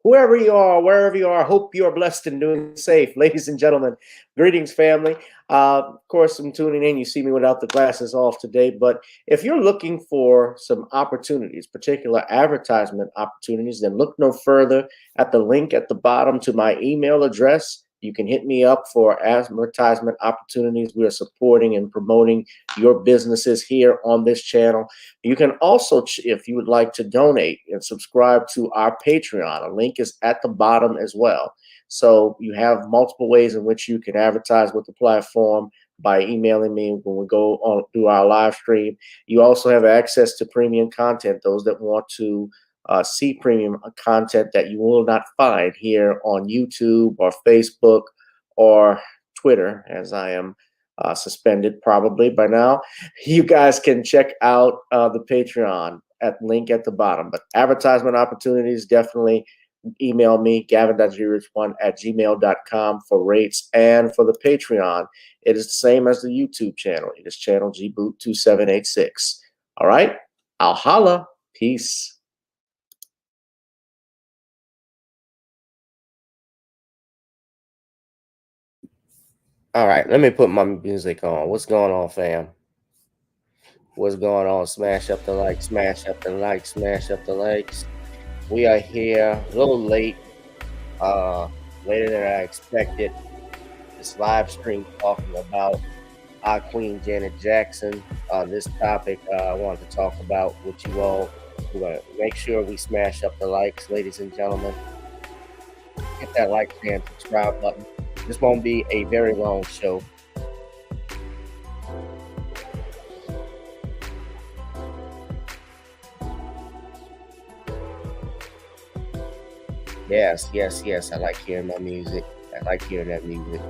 Whoever you are, wherever you are, I hope you are blessed and doing safe. Ladies and gentlemen, greetings, family. Of course, I'm tuning in. You see me without the glasses off today. But if you're looking for some opportunities, particular advertisement opportunities, then look no further at the link at the bottom to my email address. You can hit me up for advertisement opportunities. We are supporting and promoting your businesses here on this channel. You can also, if you would like to donate and subscribe to our Patreon, a link is at the bottom as well. So you have multiple ways in which you can advertise with the platform by emailing me when we go on through our live stream. You also have access to premium content, those that want to see premium content that you will not find here on YouTube or Facebook or Twitter, as I am suspended probably by now. You guys can check out the Patreon at link at the bottom. But advertisement opportunities, definitely email me, gavin.grich1@gmail.com for rates. And for the Patreon, it is the same as the YouTube channel. It is channel gboot2786. All right, I'll holla. Peace. All right, let me put my music on. What's going on, fam? What's going on? Smash up the like, smash up the like, smash up the likes. We are here a little late, later than I expected. This live stream talking about our Queen Janet Jackson. This topic I wanted to talk about with you all. We're going to make sure we smash up the likes, ladies and gentlemen. Hit that like and subscribe button. This won't be a very long show. Yes, yes, yes. I like hearing my music. I like hearing that music.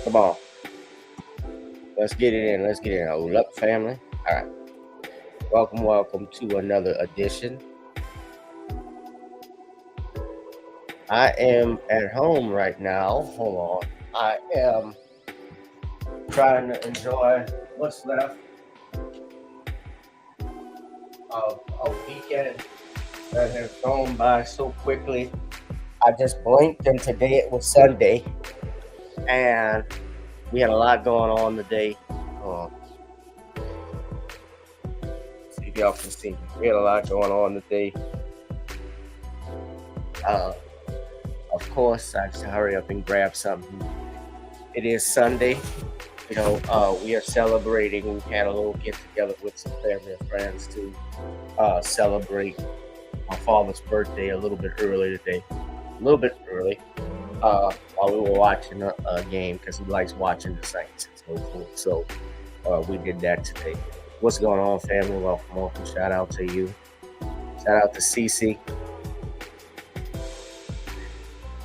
Come on. Let's get it in. Let's get it in. Hold up, family. All right. Welcome, welcome to another edition. I am at home right now. Hold on. I am trying to enjoy what's left of a weekend that has gone by so quickly. I just blinked, and today it was Sunday, and we had a lot going on today. See if y'all can see me. We had a lot going on today. Of course, I just hurry up and grab something. It is Sunday. You know, we are celebrating. We had a little get together with some family and friends to celebrate my father's birthday a little bit early today. A little bit early while we were watching a game because he likes watching the Saints and so forth. So we did that today. What's going on, family? Welcome, welcome. Shout out to you. Shout out to Cece.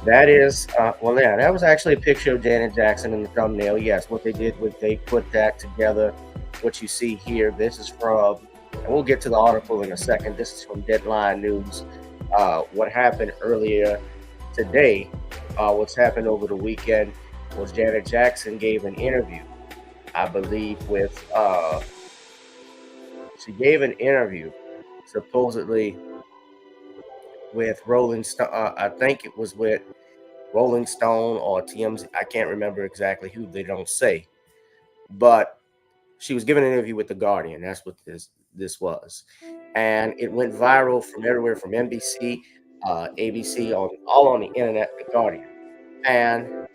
That is, well, yeah, that was actually a picture of Janet Jackson in the thumbnail. Yes, what they did was they put that together. What you see here, this is from, and we'll get to the article in a second. This is from Deadline News. What happened earlier today, what's happened over the weekend was Janet Jackson gave an interview, I believe, with, she gave an interview supposedly with Rolling Stone. I think it was with Rolling Stone or TMZ. I can't remember exactly who, they don't say. But she was giving an interview with The Guardian. That's what this was. And it went viral from everywhere, from NBC, ABC, all on the internet, The Guardian. And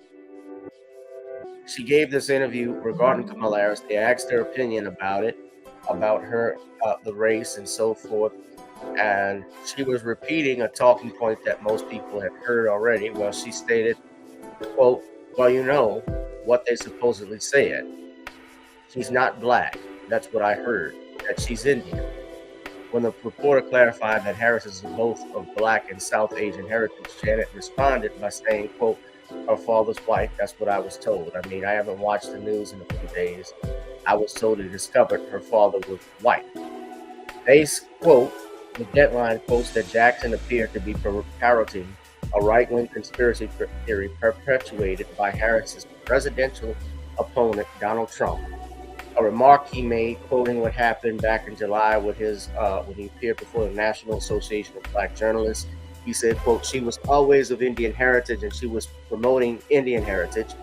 she gave this interview regarding Kamala Harris. They asked her opinion about it, about her, the race and so forth. And she was repeating a talking point that most people had heard already. Well, she stated, quote, well, you know what they supposedly said. She's not black. That's what I heard, that she's Indian. When the reporter clarified that Harris is both of black and South Asian heritage, Janet responded by saying, quote, her father's white. That's what I was told. I mean, I haven't watched the news in a few days. I was told and discovered her father was white. They quote, the Deadline quotes that Jackson appeared to be parroting a right-wing conspiracy theory perpetuated by Harris's presidential opponent, Donald Trump. A remark he made, quoting what happened back in July with his when he appeared before the National Association of Black Journalists. He said, quote, she was always of Indian heritage and she was promoting Indian heritage.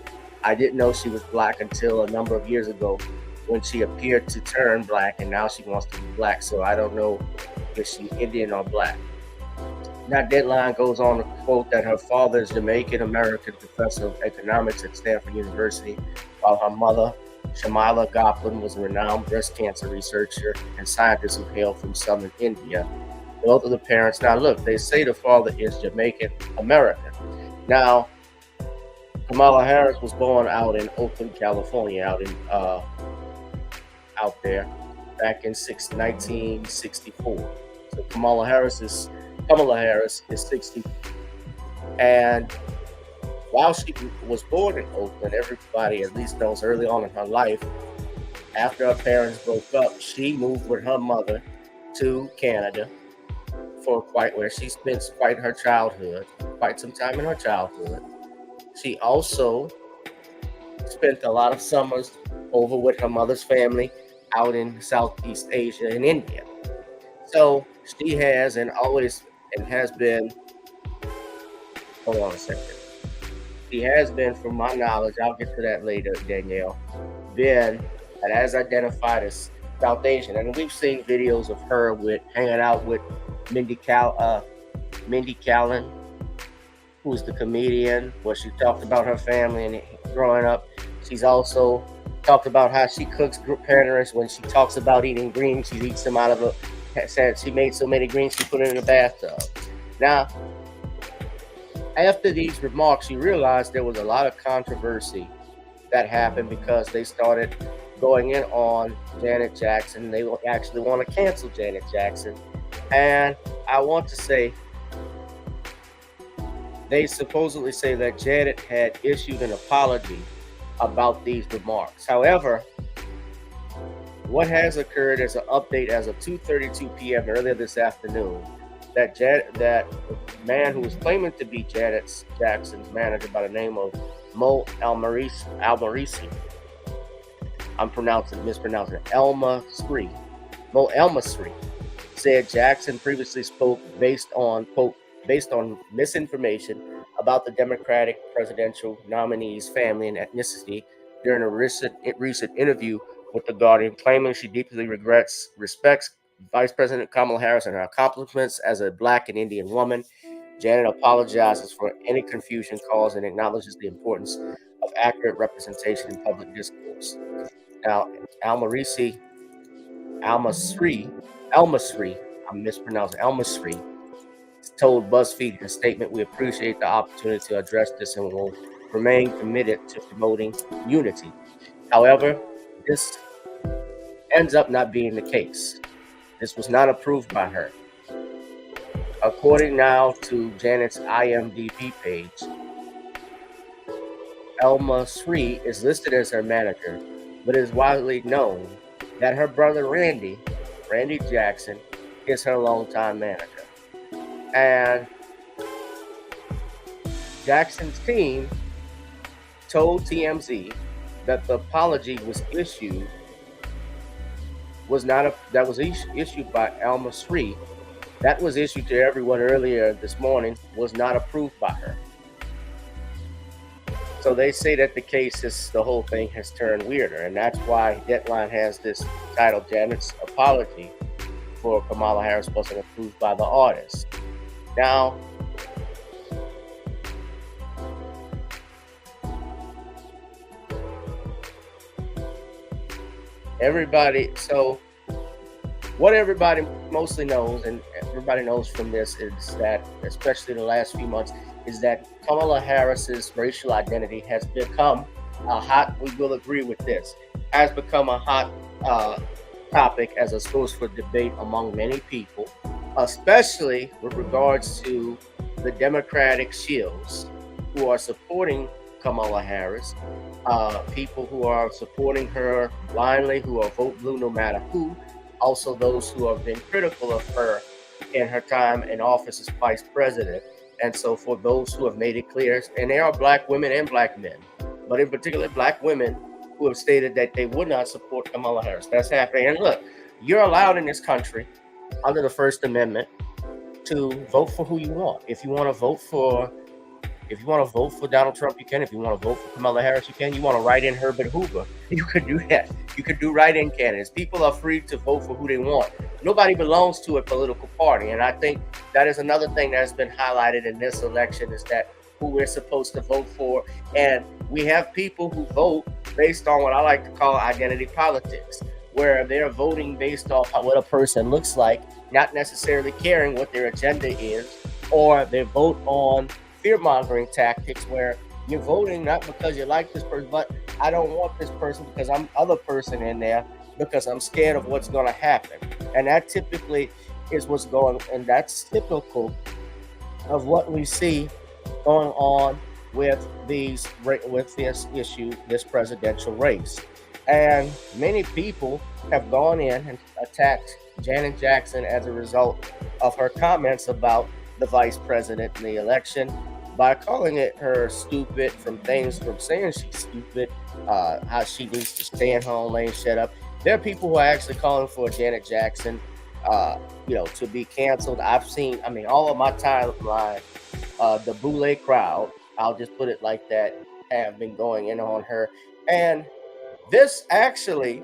I didn't know she was black until a number of years ago when she appeared to turn black, and now she wants to be black. So I don't know if she's Indian or black. That Deadline goes on to quote that her father is Jamaican American professor of economics at Stanford University, while her mother, Shamila Goplin, was a renowned breast cancer researcher and scientist who hailed from southern India. Both of the parents, now look, they say the father is Jamaican American. Now, Kamala Harris was born out in Oakland, California, out there back in 1964. So Kamala Harris is 60. And while she was born in Oakland, everybody at least knows early on in her life, after her parents broke up, she moved with her mother to Canada where she spent quite some time in her childhood. She also spent a lot of summers over with her mother's family out in Southeast Asia and India. So she has has been, hold on a second. She has been, from my knowledge, I'll get to that later, Danielle, been and as identified as South Asian. And we've seen videos of her with hanging out with Mindy Callen, who's the comedian, where she talked about her family and growing up. She's also talked about how she cooks parents. When she talks about eating greens, she eats them out of a. Said she made so many greens she put it in a bathtub. Now, after these remarks, she realized there was a lot of controversy that happened because they started going in on Janet Jackson. They actually want to cancel Janet Jackson. And I want to say, they supposedly say that Janet had issued an apology about these remarks. However, what has occurred is an update as of 2:32 p.m. earlier this afternoon that the man who was claiming to be Janet Jackson's manager by the name of Mo Elmarisi, I'm mispronouncing it, Mo Elmasri, said Jackson previously spoke based on misinformation about the Democratic presidential nominee's family and ethnicity during a recent interview with The Guardian, claiming she deeply respects Vice President Kamala Harris and her accomplishments as a Black and Indian woman. Janet apologizes for any confusion caused and acknowledges the importance of accurate representation in public discourse. Now, Elmasri, I'm mispronouncing Elmasri, told BuzzFeed in a statement, "We appreciate the opportunity to address this and will remain committed to promoting unity." However, this ends up not being the case. This was not approved by her. According now to Janet's IMDb page, Elmasri is listed as her manager, but it is widely known that her brother Randy Jackson, is her longtime manager. And Jackson's team told TMZ that the apology was issued by Elmasri. That was issued to everyone earlier this morning, was not approved by her. So they say that the whole thing has turned weirder, and that's why Deadline has this title, Janet's apology for Kamala Harris wasn't approved by the artist. Now, what everybody mostly knows, and everybody knows from this, is that, especially the last few months, is that Kamala Harris's racial identity has become we will agree with this, has become a hot topic as a source for debate among many people, especially with regards to the Democratic shills who are supporting Kamala Harris, people who are supporting her blindly, who are vote blue no matter who, also those who have been critical of her in her time in office as vice president. And so for those who have made it clear, and there are Black women and Black men, but in particular Black women who have stated that they would not support Kamala Harris. That's happening. And look, you're allowed in this country under the First Amendment to vote for who you want. If you want to vote for Donald Trump, you can. If you want to vote for Kamala Harris, you can. You want to write in Herbert Hoover, you could do that. You could do write-in candidates. People are free to vote for who they want. Nobody belongs to a political party. And I think that is another thing that has been highlighted in this election, is that who we're supposed to vote for. And we have people who vote based on what I like to call identity politics, where they're voting based off what a person looks like, not necessarily caring what their agenda is, or they vote on fear-mongering tactics where you're voting not because you like this person, but I don't want this person because I'm other person in there because I'm scared of what's going to happen. And that typically is what's going, and that's typical of what we see going on with this issue, this presidential race. And many people have gone in and attacked Janet Jackson as a result of her comments about the vice president in the election, by calling her stupid, from saying she's stupid, how she needs to stay in her own lane, shut up. There are people who are actually calling for Janet Jackson, to be canceled. I've seen, all of my timeline, the Boule crowd. I'll just put it like that, have been going in on her. And this actually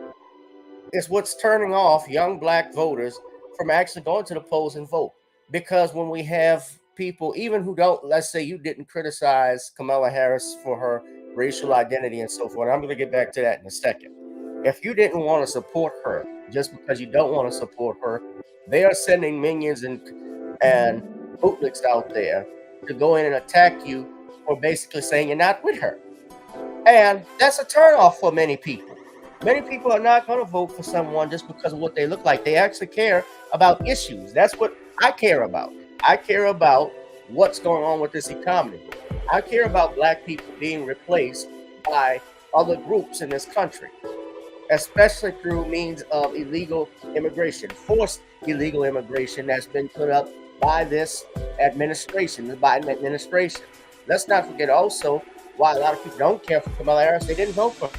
is what's turning off young black voters from actually going to the polls and vote. Because when we have people, even who don't, let's say you didn't criticize Kamala Harris for her racial identity and so forth. I'm going to get back to that in a second. If you didn't want to support her just because you don't want to support her, they are sending minions and bootlicks out there to go in and attack you for basically saying you're not with her. And that's a turnoff for many people. Many people are not going to vote for someone just because of what they look like. They actually care about issues. That's what I care about. I care about what's going on with this economy. I care about black people being replaced by other groups in this country, especially through means of illegal immigration, forced illegal immigration that's been put up by this administration, the Biden administration. Let's not forget also why a lot of people don't care for Kamala Harris. They didn't vote for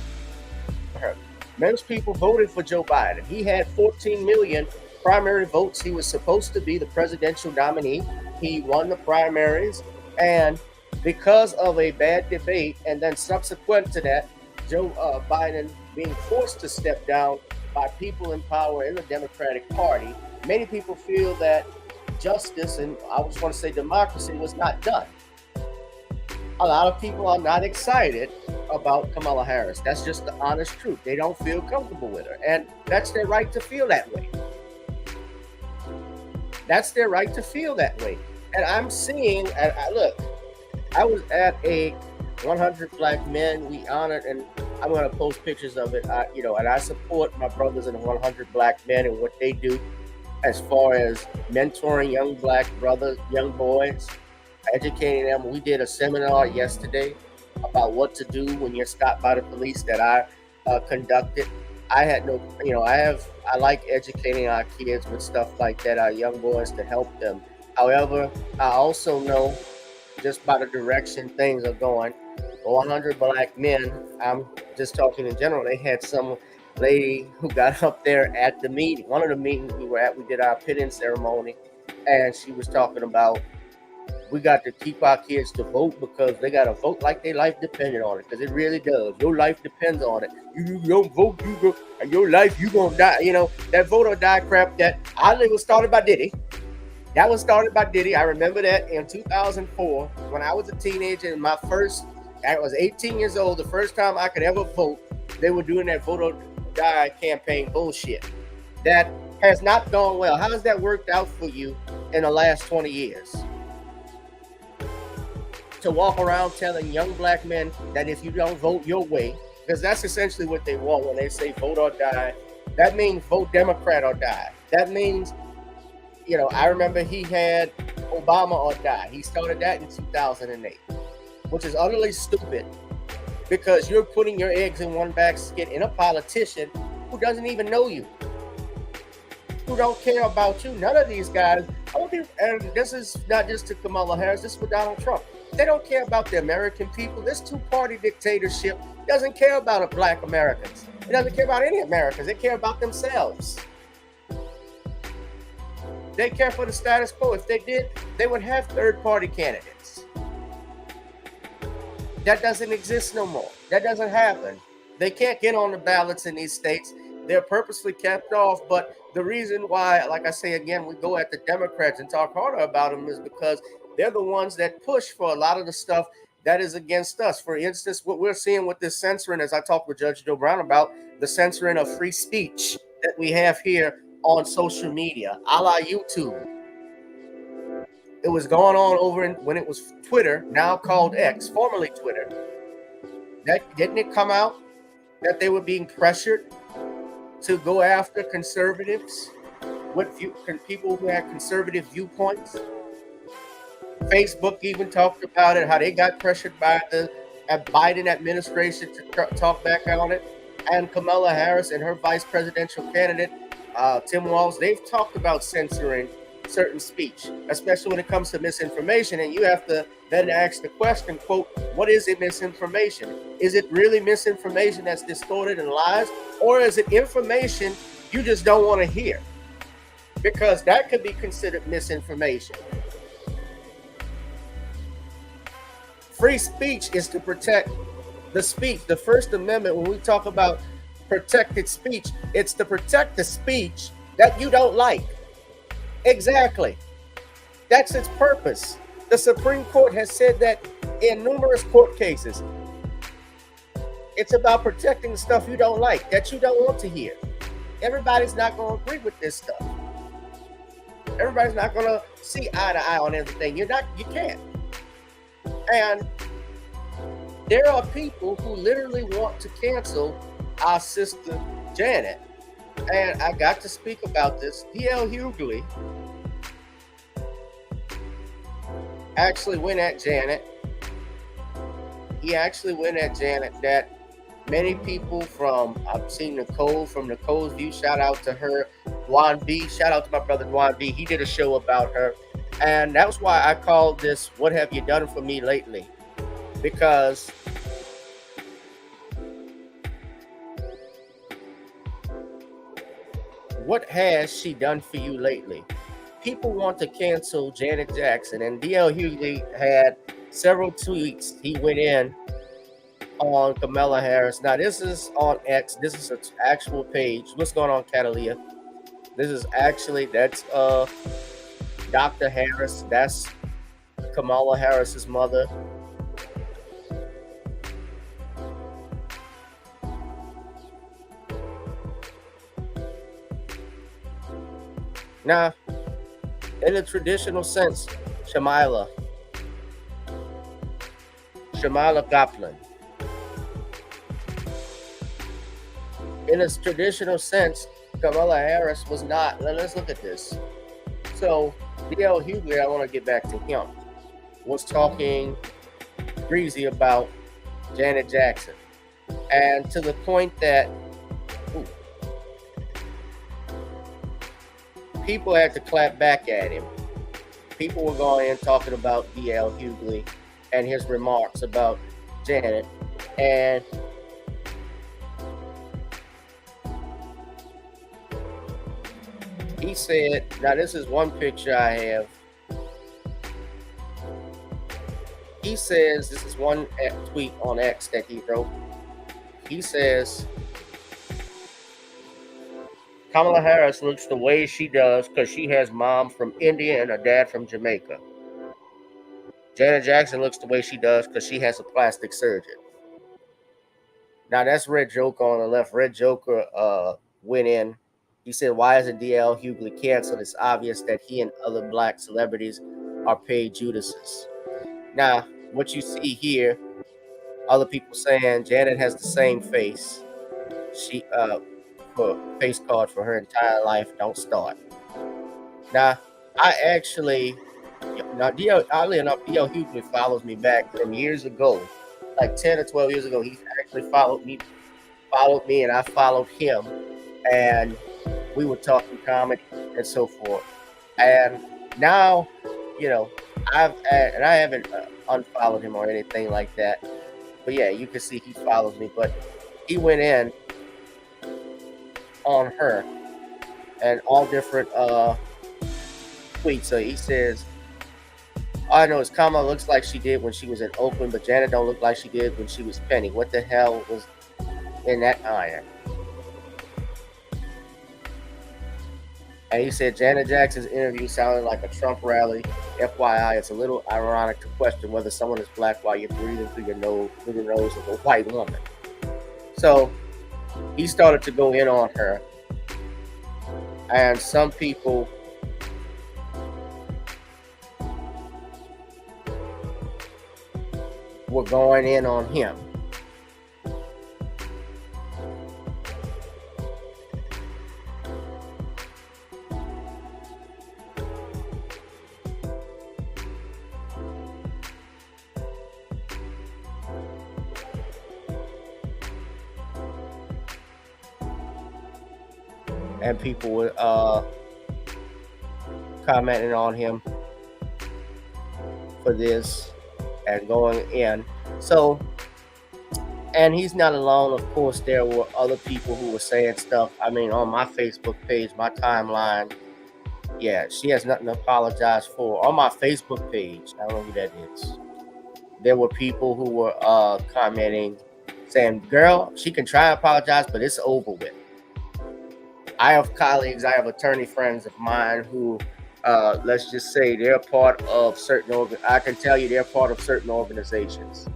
her. Most people voted for Joe Biden. He had 14 million primary votes. He was supposed to be the presidential nominee. He won the primaries. And because of a bad debate, and then subsequent to that, Joe Biden being forced to step down by people in power in the Democratic Party, many people feel that justice, and I just want to say democracy, was not done. A lot of people are not excited about Kamala Harris. That's just the honest truth. They don't feel comfortable with her. And that's their right to feel that way. That's their right to feel that way. And I'm seeing, look, I was at a 100 Black Men. We honored, and I'm going to post pictures of it. And I support my brothers in the 100 Black Men and what they do as far as mentoring young black brothers, young boys, educating them. We did a seminar yesterday about what to do when you're stopped by the police that I conducted. I had no, I like educating our kids with stuff like that, our young boys, to help them. However, I also know just by the direction things are going, 100 Black Men, I'm just talking in general, they had some lady who got up there at the meeting, one of the meetings we were at, we did our pitting ceremony, and she was talking about we got to keep our kids to vote because they got to vote like their life depended on it, because it really does. Your life depends on it. You don't vote, you go, and your life, you gonna die. That vote or die crap that was started by Diddy. That was started by Diddy. I remember that in 2004 when I was a teenager and I was 18 years old, the first time I could ever vote, they were doing that vote or die campaign bullshit. That has not gone well. How has that worked out for you in the last 20 years? To walk around telling young black men that if you don't vote your way, because that's essentially what they want when they say vote or die, that means vote Democrat or die. That means, I remember he had Obama or die. He started that in 2008, which is utterly stupid because you're putting your eggs in one basket in a politician who doesn't even know you, who don't care about you. None of these guys, and this is not just to Kamala Harris, this is for Donald Trump. They don't care about the American people. This two-party dictatorship doesn't care about black Americans. It doesn't care about any Americans. They care about themselves. They care for the status quo. If they did, they would have third-party candidates. That doesn't exist no more. That doesn't happen. They can't get on the ballots in these states. They're purposely kept off. But the reason why, like I say again, we go at the Democrats and talk harder about them is because they're the ones that push for a lot of the stuff that is against us. For instance, what we're seeing with this censoring, as I talked with Judge Joe Brown about, the censoring of free speech that we have here on social media, a la YouTube. It was going on over when it was Twitter, now called X, formerly Twitter. Didn't it come out that they were being pressured to go after conservatives, people who had conservative viewpoints? Facebook even talked about it, how they got pressured by the Biden administration to talk back on it. And Kamala Harris and her vice presidential candidate, Tim Walz, they've talked about censoring certain speech, especially when it comes to misinformation. And you have to then ask the question, quote, what is it misinformation? Is it really misinformation that's distorted and lies? Or is it information you just don't want to hear? Because that could be considered misinformation. Free speech is to protect the speech. The First Amendment, when we talk about protected speech, it's to protect the speech that you don't like. Exactly. That's its purpose. The Supreme Court has said that in numerous court cases. It's about protecting the stuff you don't like, that you don't want to hear. Everybody's not going to agree with this stuff. Everybody's not going to see eye to eye on everything. You can't. And there are people who literally want to cancel our sister Janet. And I got to speak about this. D.L. Hughley actually went at Janet. He actually went at Janet that many people from, I've seen Nicole from Nicole's View, shout out to her. Juan B, shout out to my brother Juan B. He did a show about her. And that was why I called this, What Have You Done For Me Lately? Because what has she done for you lately? People want to cancel Janet Jackson, and D.L. Hughley had several tweets. He went in on Kamala Harris. Now, this is on X. This is an actual page. What's going on, Catalia? This is actually, that's Dr. Harris. That's Kamala Harris's mother. Now, in the traditional sense, Shamila Goplin. In its traditional sense, Kamala Harris was not. Let's look at this. So, D.L. Hughley, I want to get back to him, was talking greasy about Janet Jackson. And to the point that people had to clap back at him. People were going in talking about D.L. Hughley and his remarks about Janet. And he said, now this is one picture I have. He says, this is one tweet on X that he wrote. He says, Kamala Harris looks the way she does because she has mom from India and a dad from Jamaica. Janet Jackson looks the way she does because she has a plastic surgeon. Now that's Red Joker on the left. Red Joker went in. He said, why isn't D.L. Hughley canceled? It's obvious that he and other black celebrities are paid Judases. Now, what you see here, other people saying Janet has the same face. She face card for her entire life. Don't start. Now, D.L. Hughley follows me back from years ago, like 10 or 12 years ago. He actually followed me, and I followed him, and we were talking comedy and so forth. And now, I haven't unfollowed him or anything like that. But yeah, you can see he follows me. But he went in on her and all different tweets. So he says, all I know is Kamala looks like she did when she was in Oakland, but Janet don't look like she did when she was Penny. What the hell was in that iron? And he said Janet Jackson's interview sounded like a Trump rally. FYI, it's a little ironic to question whether someone is black while you're breathing through the nose of a white woman. So he started to go in on her. And some people were going in on him. And people were commenting on him for this and going in. So, and he's not alone. Of course, there were other people who were saying stuff. I mean, on my Facebook page, my timeline, yeah, she has nothing to apologize for. On my Facebook page, I don't know who that is. there were people who were commenting, saying, "Girl, she can try to apologize, but it's over with." I have colleagues, I have attorney friends of mine who, let's just say, they're part of certain. I can tell you, they're part of certain organizations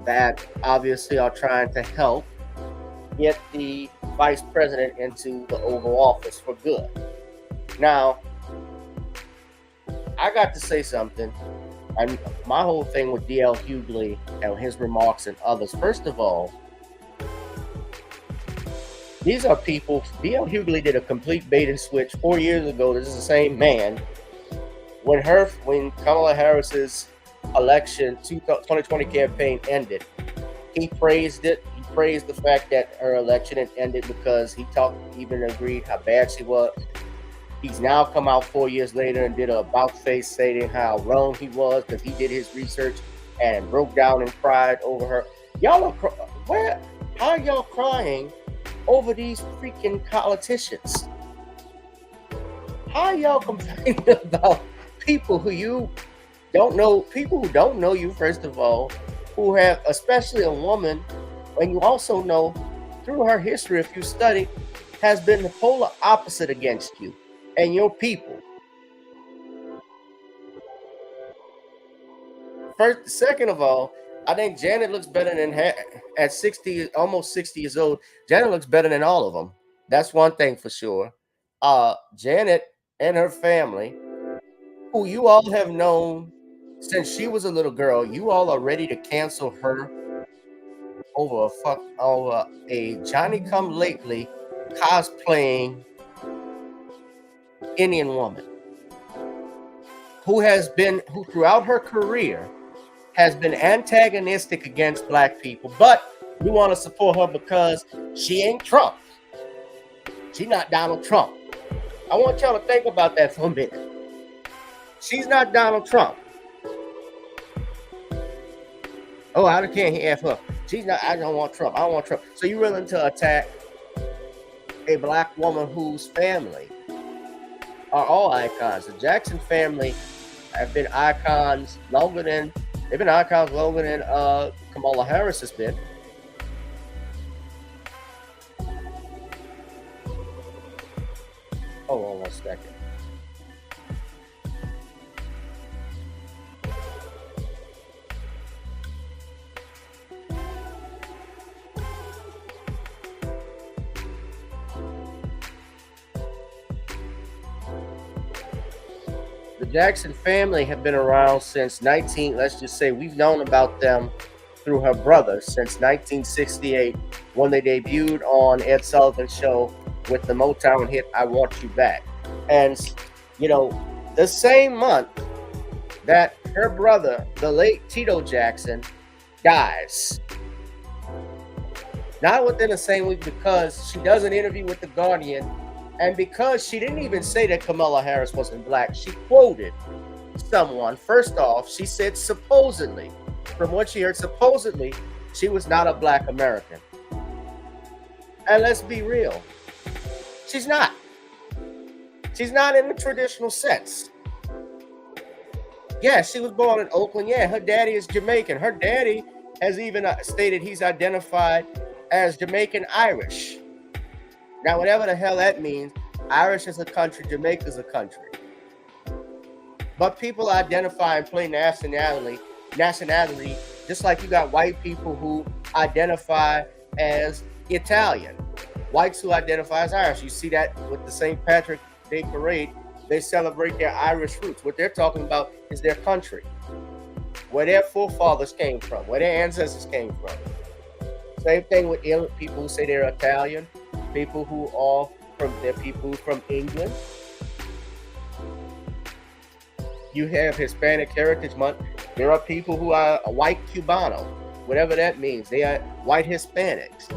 that obviously are trying to help get the vice president into the Oval Office for good. Now, I got to say something. And my whole thing with D.L. Hughley and his remarks and others, first of all, these are people. D.L. Hughley did a complete bait and switch 4 years ago. This is the same man. When Kamala Harris's election 2020 campaign ended, he praised it. He praised the fact that her election had ended because he even agreed how bad she was. He's now come out 4 years later and did a about face stating how wrong he was because he did his research and broke down and cried over her. Y'all are how are y'all crying over these freaking politicians? How are y'all complaining about people who you don't know, people who don't know you, first of all, who have, especially a woman, and you also know through her history, if you study, has been the polar opposite against you and your people. Second of all, I think Janet looks better than at 60, almost 60 years old. Janet looks better than all of them. That's one thing for sure. Janet and her family, who you all have known since she was a little girl, you all are ready to cancel her over a Johnny-come-lately cosplaying Indian woman who throughout her career has been antagonistic against black people, but you want to support her because she ain't Trump. She's not Donald Trump. I want y'all to think about that for a minute. She's not Donald Trump. Oh, I can't have her. She's not. I don't want Trump. I don't want Trump. So you're willing to attack a black woman whose family are all icons. The Jackson family have been icons longer than Kamala Harris has been. Hold on 1 second. The Jackson family have been around since let's just say we've known about them through her brother since 1968 when they debuted on Ed Sullivan's show with the Motown hit I Want You Back. And, the same month that her brother, the late Tito Jackson, dies. Not within the same week, because she does an interview with The Guardian, and because she didn't even say that Kamala Harris wasn't black, she quoted someone. First off, she said supposedly, from what she heard, supposedly she was not a black American. And let's be real, she's not. She's not in the traditional sense. Yeah, she was born in Oakland. Yeah, her daddy is Jamaican. Her daddy has even stated he's identified as Jamaican Irish. Now, whatever the hell that means, Irish is a country, Jamaica is a country. But people identify and play nationality, just like you got white people who identify as Italian, whites who identify as Irish. You see that with the St. Patrick's Day Parade. They celebrate their Irish roots. What they're talking about is their country, where their forefathers came from, where their ancestors came from. Same thing with people who say they're Italian, people who are from England. You have Hispanic Heritage Month. There are people who are a white Cubano, whatever that means. They are white Hispanics.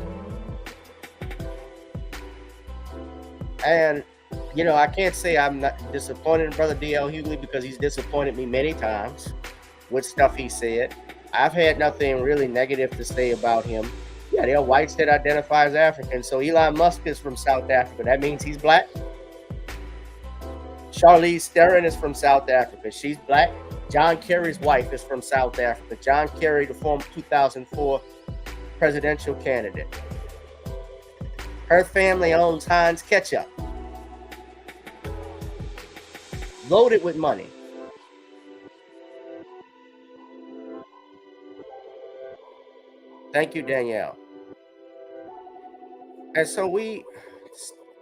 And, I can't say I'm not disappointed in Brother D.L. Hughley, because he's disappointed me many times with stuff he said. I've had nothing really negative to say about him. Yeah, there are whites that identify as African. So Elon Musk is from South Africa. That means he's black. Charlize Theron is from South Africa. She's black. John Kerry's wife is from South Africa. John Kerry, the former 2004 presidential candidate. Her family owns Heinz Ketchup. Loaded with money. Thank you, Danielle. And so we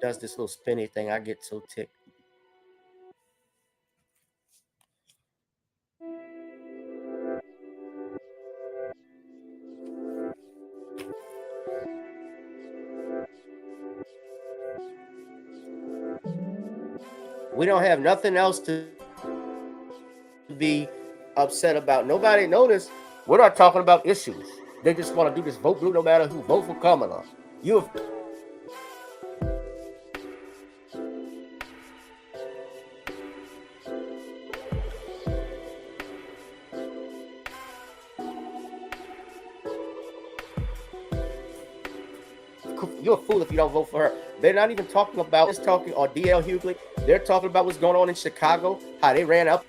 does this little spinny thing. I get so ticked. We don't have nothing else to be upset about. Nobody noticed. We're not talking about issues. They just want to do this vote blue no matter who. Vote for Kamala. You're a fool if you don't vote for her. They're not even talking about this talking or DL Hughley. They're talking about what's going on in Chicago, how they ran up.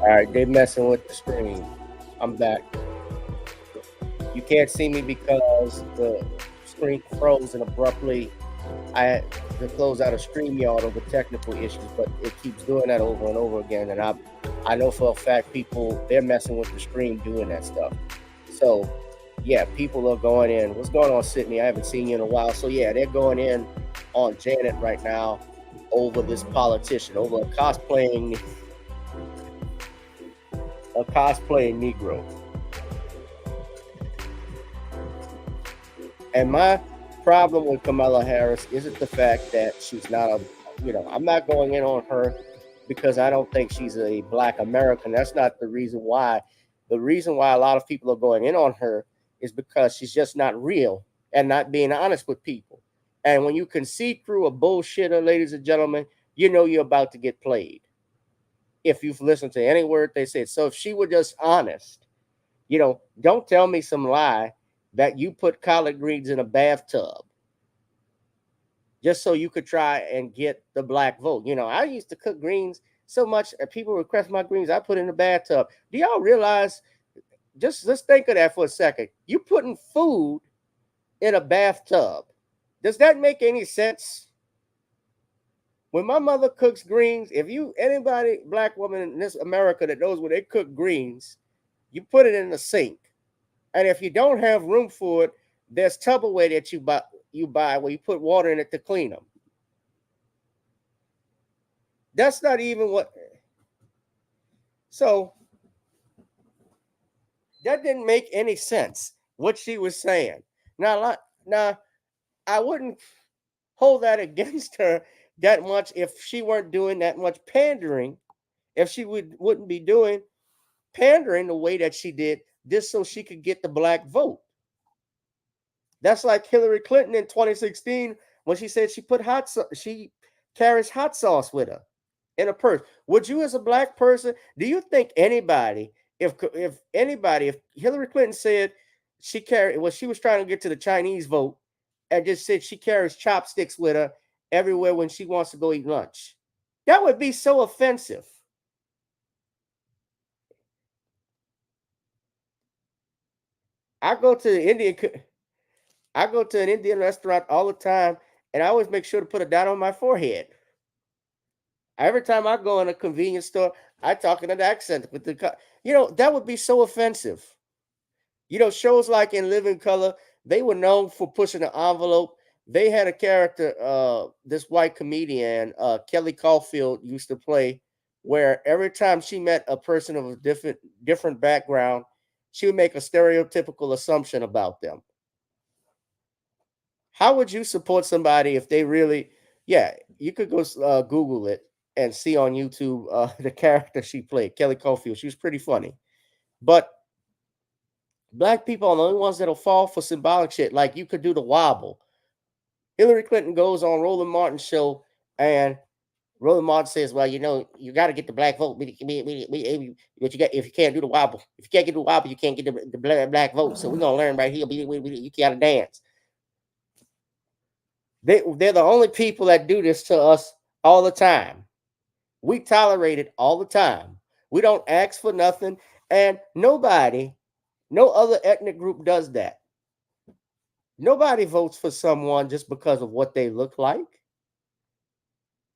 All right, they messing with the screen. I'm back. You can't see me because the screen froze and abruptly I had to close out a StreamYard over technical issues, but it keeps doing that over and over again. And I know for a fact people, they're messing with the screen doing that stuff. So yeah, people are going in. What's going on, Sydney? I haven't seen you in a while. So yeah, they're going in on Janet right now over this politician, over a cosplaying Negro. And my problem with Kamala Harris isn't the fact that she's not I'm not going in on her because I don't think she's a Black American. That's not the reason why. The reason why a lot of people are going in on her is because she's just not real and not being honest with people. And when you can see through a bullshitter, ladies and gentlemen, you know you're about to get played. If you've listened to any word they said. So if she were just honest, don't tell me some lie that you put collard greens in a bathtub just so you could try and get the Black vote. I used to cook greens so much that people request my greens, I put in the bathtub. Do y'all realize, let's think of that for a second. You putting food in a bathtub. Does that make any sense? When my mother cooks greens, anybody, Black woman in this America that knows when they cook greens, you put it in the sink. And if you don't have room for it, there's Tupperware that you buy where you put water in it to clean them. That's not even what. So that didn't make any sense what she was saying. Now I wouldn't hold that against her that much if she weren't doing that much pandering. If she wouldn't be doing pandering the way that she did, just so she could get the Black vote. That's like Hillary Clinton in 2016 when she said she carries hot sauce with her in a purse. Would you, as a Black person, do you think anybody, if Hillary Clinton said she was trying to get to the Chinese vote and just said she carries chopsticks with her everywhere when she wants to go eat lunch, that would be so offensive. I go to an Indian restaurant all the time, and I always make sure to put a dot on my forehead. Every time I go in a convenience store, I talk in an accent with that would be so offensive. Shows like In Living Color, they were known for pushing the envelope. They had a character, this white comedian, Kelly Caulfield, used to play, where every time she met a person of a different background, she would make a stereotypical assumption about them. How would you support somebody if they really? Yeah, you could go Google it and see on YouTube the character she played, Kelly Caulfield. She was pretty funny, but Black people are the only ones that'll fall for symbolic shit. Like you could do the wobble. Hillary Clinton goes on Roland Martin's show, and Roland Martin says, "Well, you got to get the Black vote. But if you can't do the wobble, if you can't get the wobble, you can't get the Black vote. So we're gonna learn right here. You gotta dance." They're the only people that do this to us all the time. We tolerate it all the time. We don't ask for nothing, and no other ethnic group does that. Nobody votes for someone just because of what they look like.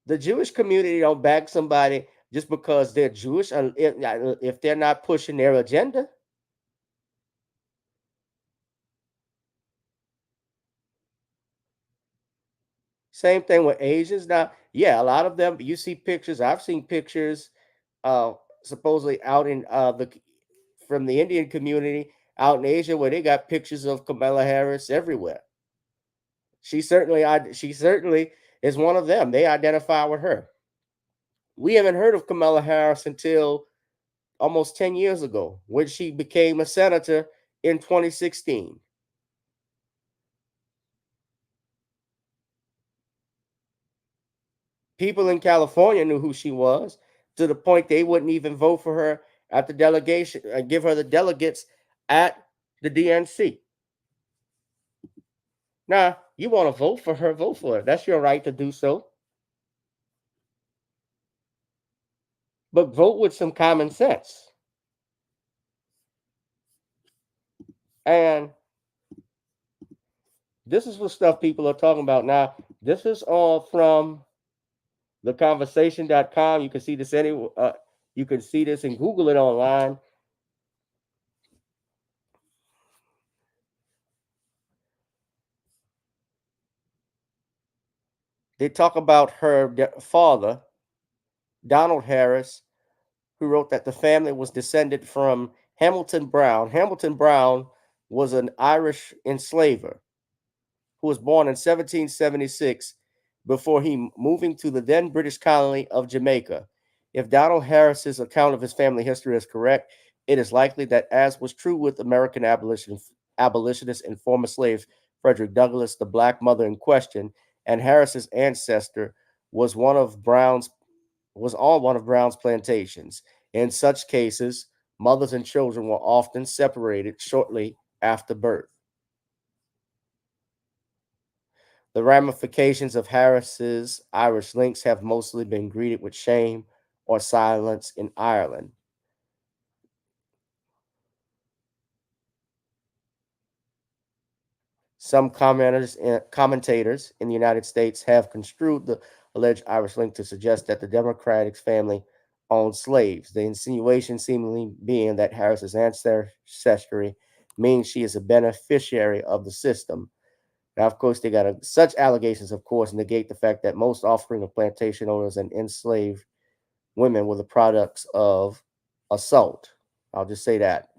The Jewish community don't back somebody just because they're Jewish if they're not pushing their agenda. Same thing with Asians. Now, yeah, a lot of them, you see pictures. I've seen pictures supposedly out in from the Indian community out in Asia where they got pictures of Kamala Harris everywhere. She certainly is one of them. They identify with her. We haven't heard of Kamala Harris until almost 10 years ago when she became a senator in 2016. People in California knew who she was to the point they wouldn't even vote for her at the delegation and give her the delegates at the DNC. Now, you want to vote for her, vote for her. That's your right to do so. but vote with some common sense. And this is what stuff people are talking about now. This is all from theconversation.com. You can see this you can see this and Google it online. They talk about her father, Donald Harris, who wrote that the family was descended from Hamilton Brown. Hamilton Brown was an Irish enslaver who was born in 1776 before he moving to the then British colony of Jamaica. If Donald Harris's account of his family history is correct, it is likely that, as was true with American abolitionists and former slave Frederick Douglass, the black mother in question, and Harris's ancestor was on one of Brown's plantations. In such cases, mothers and children were often separated shortly after birth. The ramifications of Harris's Irish links have mostly been greeted with shame or silence in Ireland. Some commentators in the United States have construed the alleged Irish link to suggest that the Democratic family owned slaves. The insinuation seemingly being that Harris's ancestry means she is a beneficiary of the system. Now, of course, they got such allegations, of course, negate the fact that most offspring of plantation owners and enslaved women were the products of assault. I'll just say that.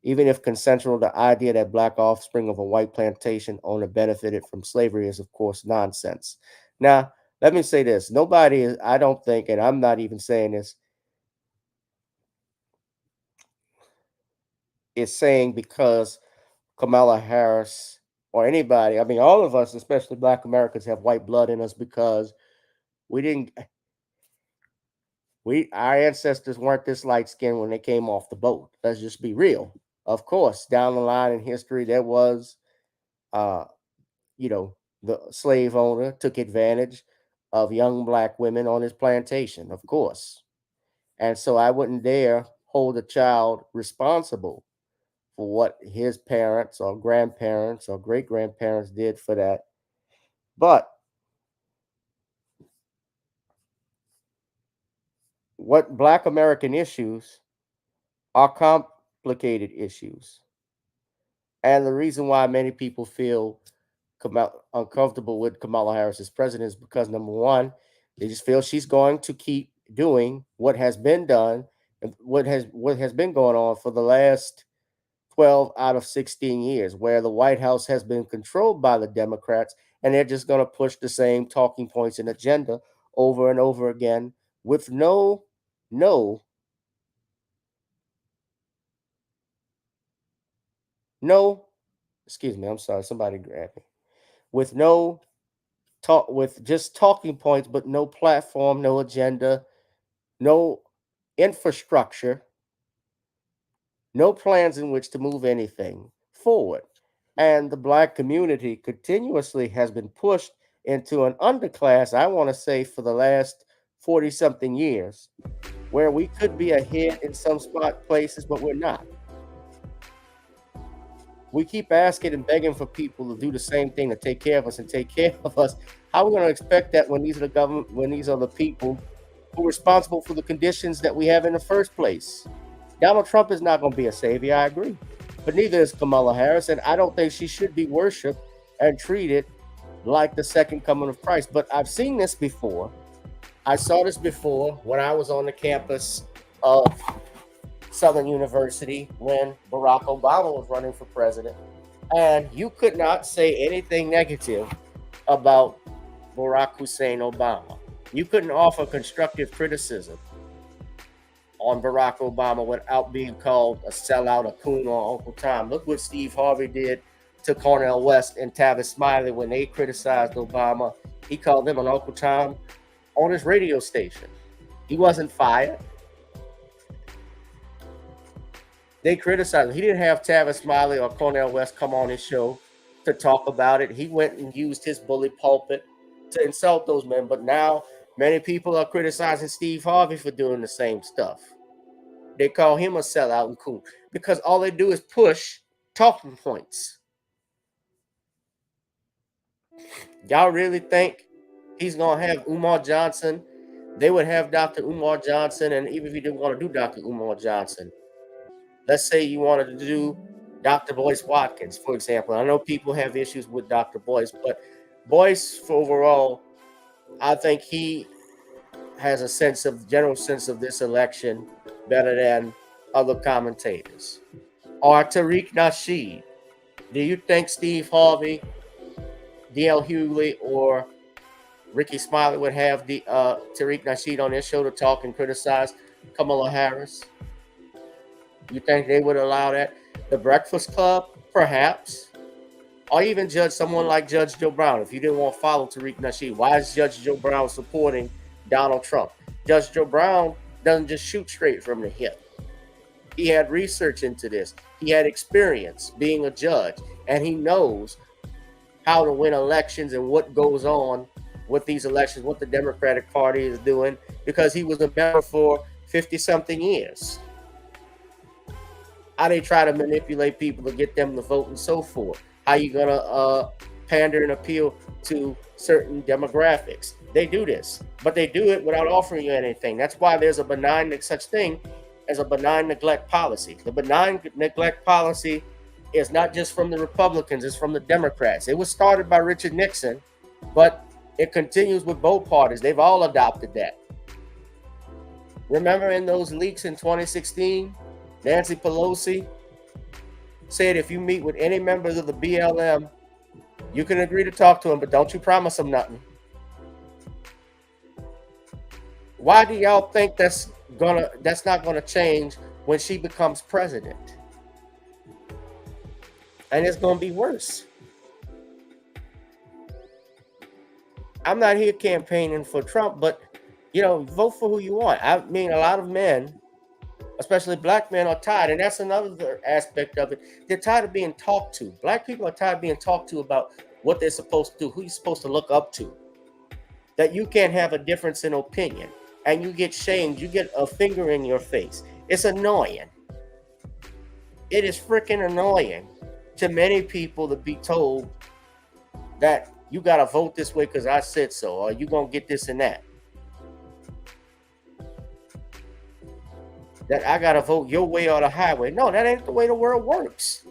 Even if consensual, the idea that black offspring of a white plantation owner benefited from slavery is, of course, nonsense. Now, let me say this. Nobody is, I don't think, and I'm not even saying this, is saying because Kamala Harris or anybody, I mean, all of us, especially black Americans, have white blood in us because our ancestors weren't this light skinned when they came off the boat. Let's just be real. Of course, down the line in history, there was, uh, the slave owner took advantage of young black women on his plantation, of course. And so I wouldn't dare hold a child responsible for what his parents or grandparents or great grandparents did for that. But what black American issues are complicated issues. And the reason why many people feel uncomfortable with Kamala Harris as president is because, number one, they just feel she's going to keep doing what has been done and what has been going on for the last 12 out of 16 years, where the White House has been controlled by the Democrats, and they're just going to push the same talking points and agenda over and over again with no, excuse me, I'm sorry, somebody grabbed me. With no with just talking points, but no platform, no agenda, no infrastructure, no plans in which to move anything forward. And the black community continuously has been pushed into an underclass, I want to say, for the last 40 something years, where we could be ahead in some spot places, but we're not. We keep asking and begging for people to do the same thing, to take care of us and take care of us. How are we going to expect that when these are the government, when these are the people who are responsible for the conditions that we have in the first place? Donald Trump is not going to be a savior, I agree. But neither is Kamala Harris, and I don't think she should be worshipped and treated like the second coming of Christ. But I've seen this before. I saw this before when I was on the campus of Southern University when Barack Obama was running for president. And you could not say anything negative about Barack Hussein Obama. You couldn't offer constructive criticism on Barack Obama without being called a sellout, a coon, or Uncle Tom. Look what Steve Harvey did to Cornel West and Tavis Smiley when they criticized Obama. He called them an Uncle Tom on his radio station. He wasn't fired. They criticized him. He didn't have Tavis Smiley or Cornel West come on his show to talk about it. He went and used his bully pulpit to insult those men. But now Many people are criticizing Steve Harvey for doing the same stuff. They call him a sellout and coon because all they do is push talking points. Y'all really think he's gonna have Umar Johnson? They would have Dr. Umar Johnson, and even if you didn't want to do Dr. Umar Johnson, let's say you wanted to do Dr. Boyce Watkins, for example. I know people have issues with Dr. Boyce, but Boyce, for overall, I think he has a general sense of this election better than other commentators. Or Tariq Nasheed. Do you think Steve Harvey, D.L. Hughley, or Ricky Smiley would have the Tariq Nasheed on their show to talk and criticize Kamala Harris? You think they would allow that? The Breakfast Club, perhaps. Or even judge someone like Judge Joe Brown. If you didn't want to follow Tariq Nasheed, why is Judge Joe Brown supporting Donald Trump? Judge Joe Brown doesn't just shoot straight from the hip. He had research into this. He had experience being a judge, and he knows how to win elections and what goes on with these elections, what the Democratic Party is doing, because he was a member for 50-something years. How they try to manipulate people to get them to vote and so forth. How you gonna pander and appeal to certain demographics. They do this, but they do it without offering you anything. That's why there's a such thing as a benign neglect policy. The benign neglect policy is not just from the Republicans, it's from the Democrats. It was started by Richard Nixon, but it continues with both parties. They've all adopted that. Remember in those leaks in 2016, Nancy Pelosi said if you meet with any members of the BLM, you can agree to talk to them, but don't you promise them nothing. Why do y'all think that's not gonna change when she becomes president? And it's gonna be worse. I'm not here campaigning for Trump, but vote for who you want. I mean, a lot of men, especially black men, are tired, and that's another aspect of it. They're tired of being talked to. Black people are tired of being talked to about what they're supposed to do, who you're supposed to look up to. That you can't have a difference in opinion, and you get shamed, you get a finger in your face. It's annoying. It is freaking annoying to many people to be told that you got to vote this way because I said so, or you going to get this and that. That I got to vote your way or the highway. No, that ain't the way the world works.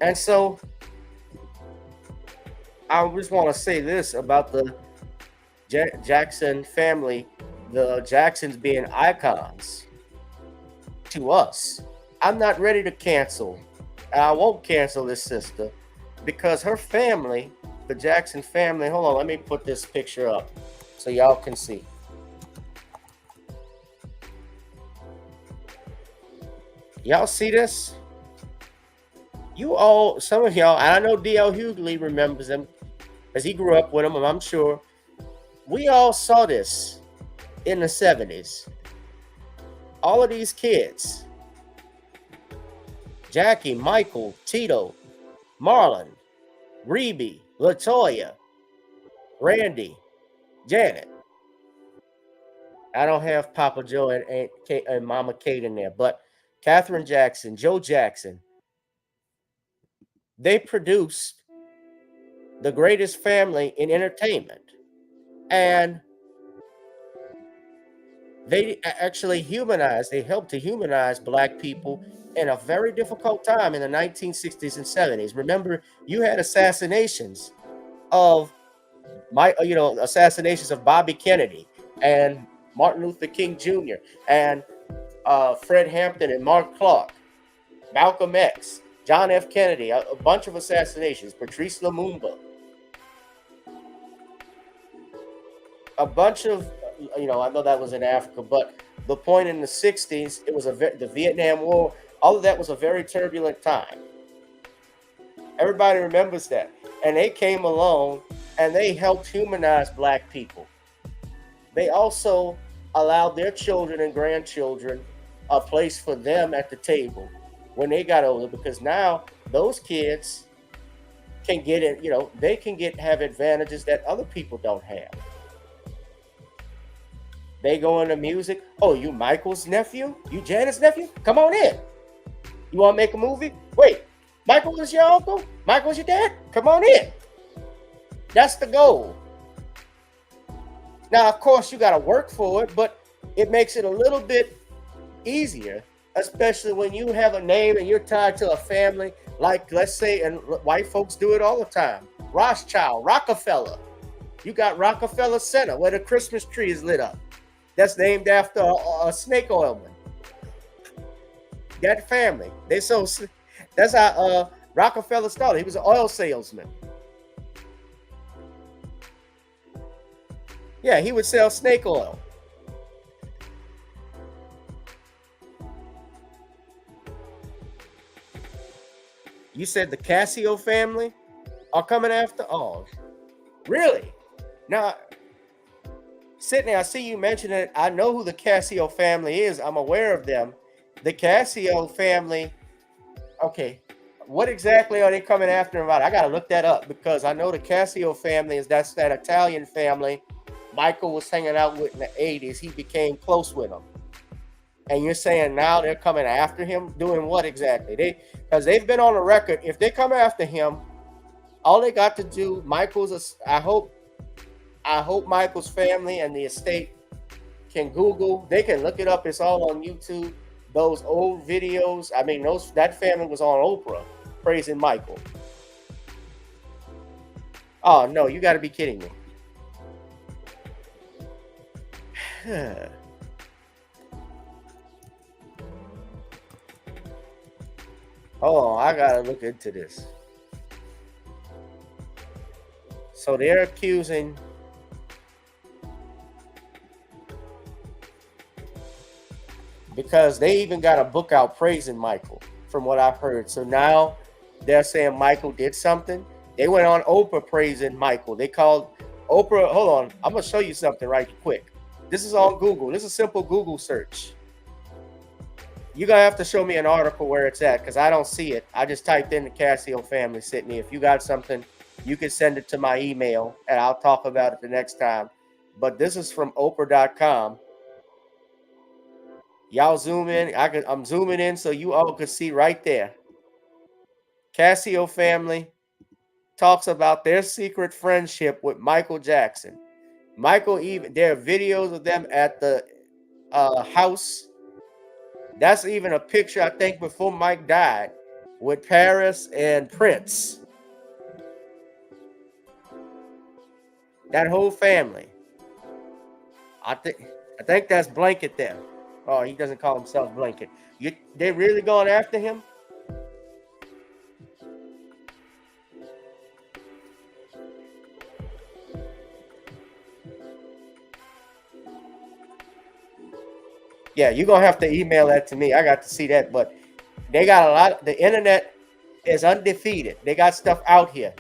And so I just want to say this about the Jackson family, the Jacksons being icons to us. I'm not ready to cancel. I won't cancel this sister because her family, the Jackson family, hold on, let me put this picture up so y'all can see. Y'all see this? Some of y'all, I know D.L. Hughley remembers them as he grew up with them, I'm sure. We all saw this in the 70s. All of these kids, Jackie, Michael, Tito, Marlon, Reby, Latoya, Randy, Janet. I don't have Papa Joe and Mama Kate in there, but Catherine Jackson, Joe Jackson, they produced the greatest family in entertainment. And they actually helped to humanize black people in a very difficult time in the 1960s and 70s. Remember, you had assassinations of Bobby Kennedy and Martin Luther King Jr. and Fred Hampton and Mark Clark, Malcolm X, John F. Kennedy, a bunch of assassinations, Patrice Lumumba, a bunch of, I know that was in Africa, but the point in the 60s, it was the Vietnam War, all of that was a very turbulent time. Everybody remembers that. And they came along and they helped humanize black people. They also allowed their children and grandchildren a place for them at the table when they got older, because now those kids can get it, they can have advantages that other people don't have. They go into music. Oh, you Michael's nephew? You Janet's nephew? Come on in. You want to make a movie? Wait, Michael is your uncle? Michael's your dad? Come on in. That's the goal. Now, of course, you got to work for it, but it makes it a little bit easier, especially when you have a name and you're tied to a family, like, let's say, and white folks do it all the time. Rothschild, Rockefeller. You got Rockefeller Center, where the Christmas tree is lit up. That's named after a snake oilman. That family. That's how Rockefeller started. He was an oil salesman. Yeah, he would sell snake oil. You said the Casio family are coming after? Oh, really? Now, Sydney, I see you mentioned it. I know who the Casio family is. I'm aware of them. The Casio family, okay, what exactly are they coming after about? I got to look that up, because I know the Casio family that's that Italian family Michael was hanging out with in the 80s. He became close with them. And you're saying now they're coming after him? Doing what exactly? Because they've been on the record. If they come after him, all they got to do, I hope Michael's family and the estate can Google. They can look it up. It's all on YouTube. Those old videos. I mean, that family was on Oprah praising Michael. Oh, no, you got to be kidding me. Oh, I got to look into this. So they're accusing because they even got a book out praising Michael, from what I've heard. So now they're saying Michael did something. They went on Oprah praising Michael. They called Oprah. Hold on. I'm going to show you something right quick. This is on Google. This is a simple Google search. You're going to have to show me an article where it's at, because I don't see it. I just typed in the Casio family, Sydney. If you got something, you can send it to my email, and I'll talk about it the next time. But this is from Oprah.com. Y'all zoom in. I'm zooming in so you all can see right there. Casio family talks about their secret friendship with Michael Jackson. There are videos of them at the house. That's even a picture, I think, before Mike died, with Paris and Prince. That whole family. I think that's Blanket there. Oh, he doesn't call himself Blanket. They really going after him? Yeah, you're going to have to email that to me. I got to see that, but they got a lot. The internet is undefeated. They got stuff out here.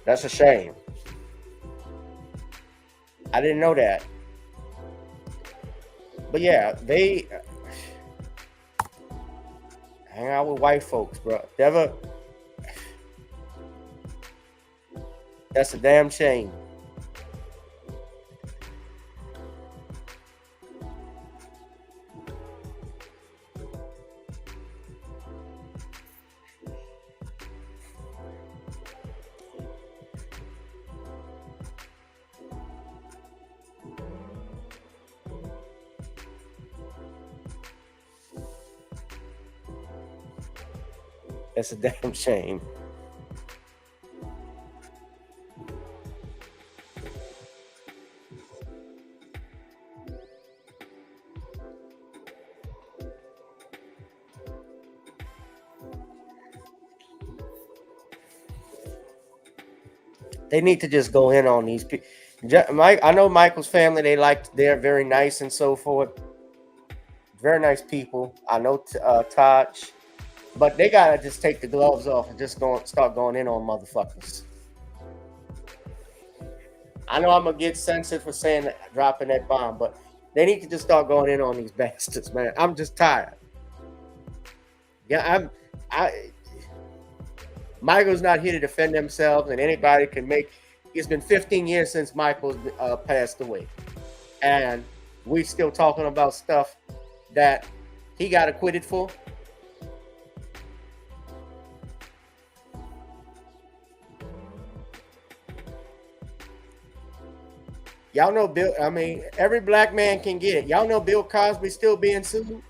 That's a shame. I didn't know that. But yeah, they hang out with white folks, bro. That's a damn shame. That's a damn shame. They need to just go in on these people. I know Michael's family. They're very nice and so forth. Very nice people. I know Taj, but they gotta just take the gloves off and just start going in on motherfuckers. I know I'm gonna get censored for saying that, dropping that bomb, but they need to just start going in on these bastards, man. I'm just tired. Yeah, Michael's not here to defend themselves, and anybody can make. It's been 15 years since Michael's passed away, and we still talking about stuff that he got acquitted for. Y'all know Bill. I mean, every black man can get it. Y'all know Bill Cosby still being sued.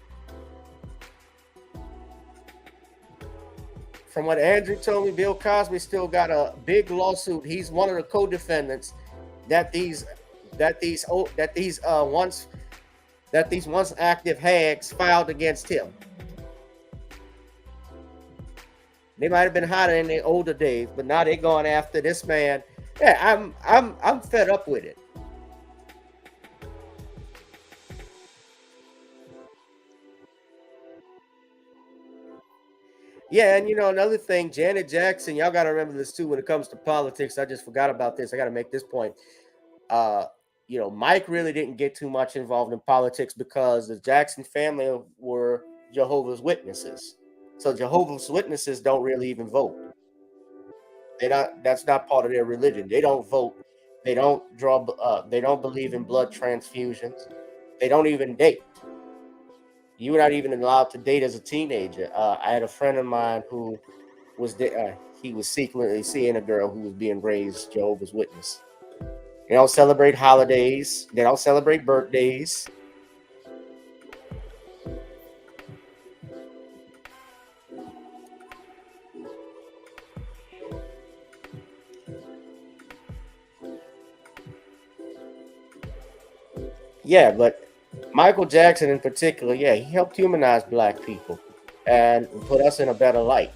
From what Andrew told me, Bill Cosby still got a big lawsuit. He's one of the co-defendants that these once active hags filed against him. They might have been hotter in their older days, but now they're going after this man. Yeah, I'm fed up with it. Yeah, and another thing, Janet Jackson, y'all got to remember this too when it comes to politics. I just forgot about this. I got to make this point. Mike really didn't get too much involved in politics because the Jackson family were Jehovah's Witnesses. So Jehovah's Witnesses don't really even vote. That's not part of their religion. They don't vote. They don't they don't believe in blood transfusions. They don't even date. You were not even allowed to date as a teenager. I had a friend of mine who was he was secretly seeing a girl who was being raised Jehovah's Witness. They don't celebrate holidays. They don't celebrate birthdays. Yeah, but Michael Jackson in particular, yeah, he helped humanize black people and put us in a better light.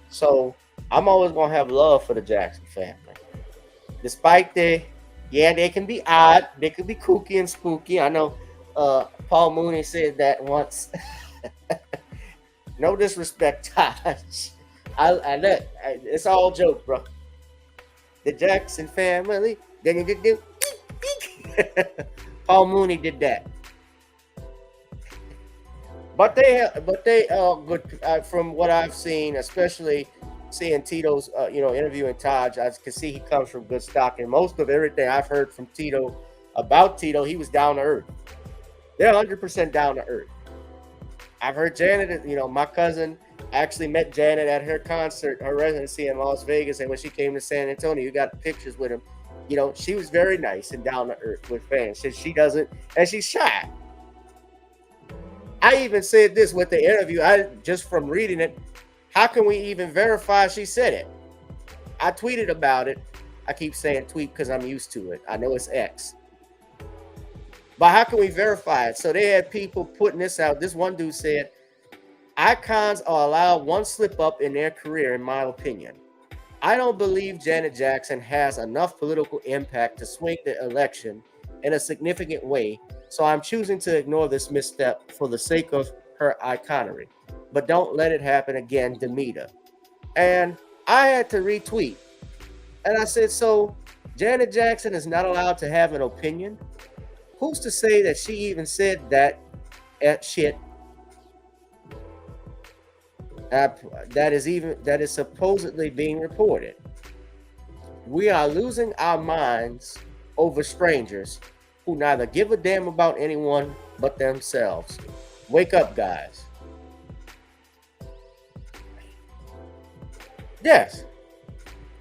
So I'm always gonna have love for the Jackson family. Despite they can be odd, they can be kooky and spooky. I know Paul Mooney said that once. No disrespect, Taj. It's all joke, bro. The Jackson family. Paul Mooney did that. But they good from what I've seen, especially seeing Tito's interviewing Taj. I can see he comes from good stock, and most of everything I've heard from Tito about Tito, he was down to earth. They're 100% down to earth. I've heard Janet, my cousin actually met Janet at her concert, her residency in Las Vegas, and when she came to San Antonio, you got pictures with him. She was very nice and down to earth with fans. Since she doesn't, and she's shy. I even said this with the interview. Just from reading it, how can we even verify she said it? I tweeted about it. I keep saying tweet because I'm used to it. I know it's X. But how can we verify it? So they had people putting this out. This one dude said, icons are allowed one slip up in their career, in my opinion. I don't believe Janet Jackson has enough political impact to swing the election in a significant way, so I'm choosing to ignore this misstep for the sake of her iconery. But don't let it happen again, Demeter. And I had to retweet. And I said, so Janet Jackson is not allowed to have an opinion? Who's to say that she even said that shit? That is supposedly being reported. We are losing our minds over strangers who neither give a damn about anyone but themselves. Wake up, guys. Yes,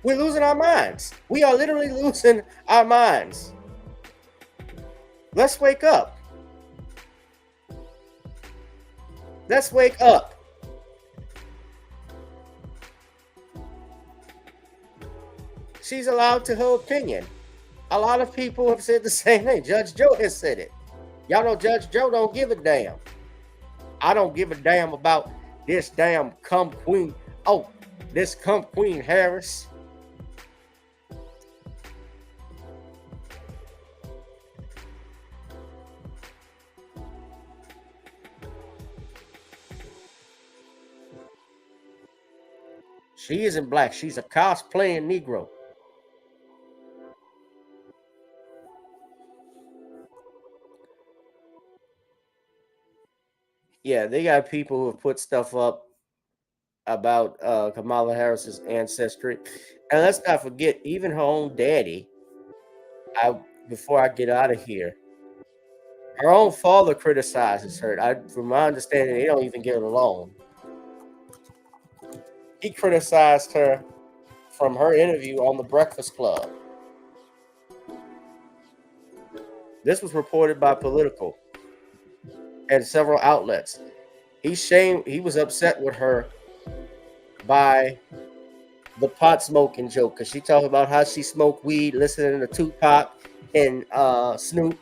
we're losing our minds. We are literally losing our minds. Let's wake up. Let's wake up. She's allowed to her opinion. A lot of people have said the same thing. Judge Joe has said it. Y'all know Judge Joe don't give a damn. I don't give a damn about this damn cum queen. Oh, this cum queen Harris. She isn't black. She's a cosplaying Negro. Yeah, they got people who have put stuff up about Kamala Harris's ancestry. And let's not forget, even her own daddy, I before I get out of here, her own father criticizes her. From my understanding, they don't even get along. He criticized her from her interview on the Breakfast Club. This was reported by Political and several outlets. He was upset with her by the pot smoking joke because she talked about how she smoked weed listening to Tupac and Snoop.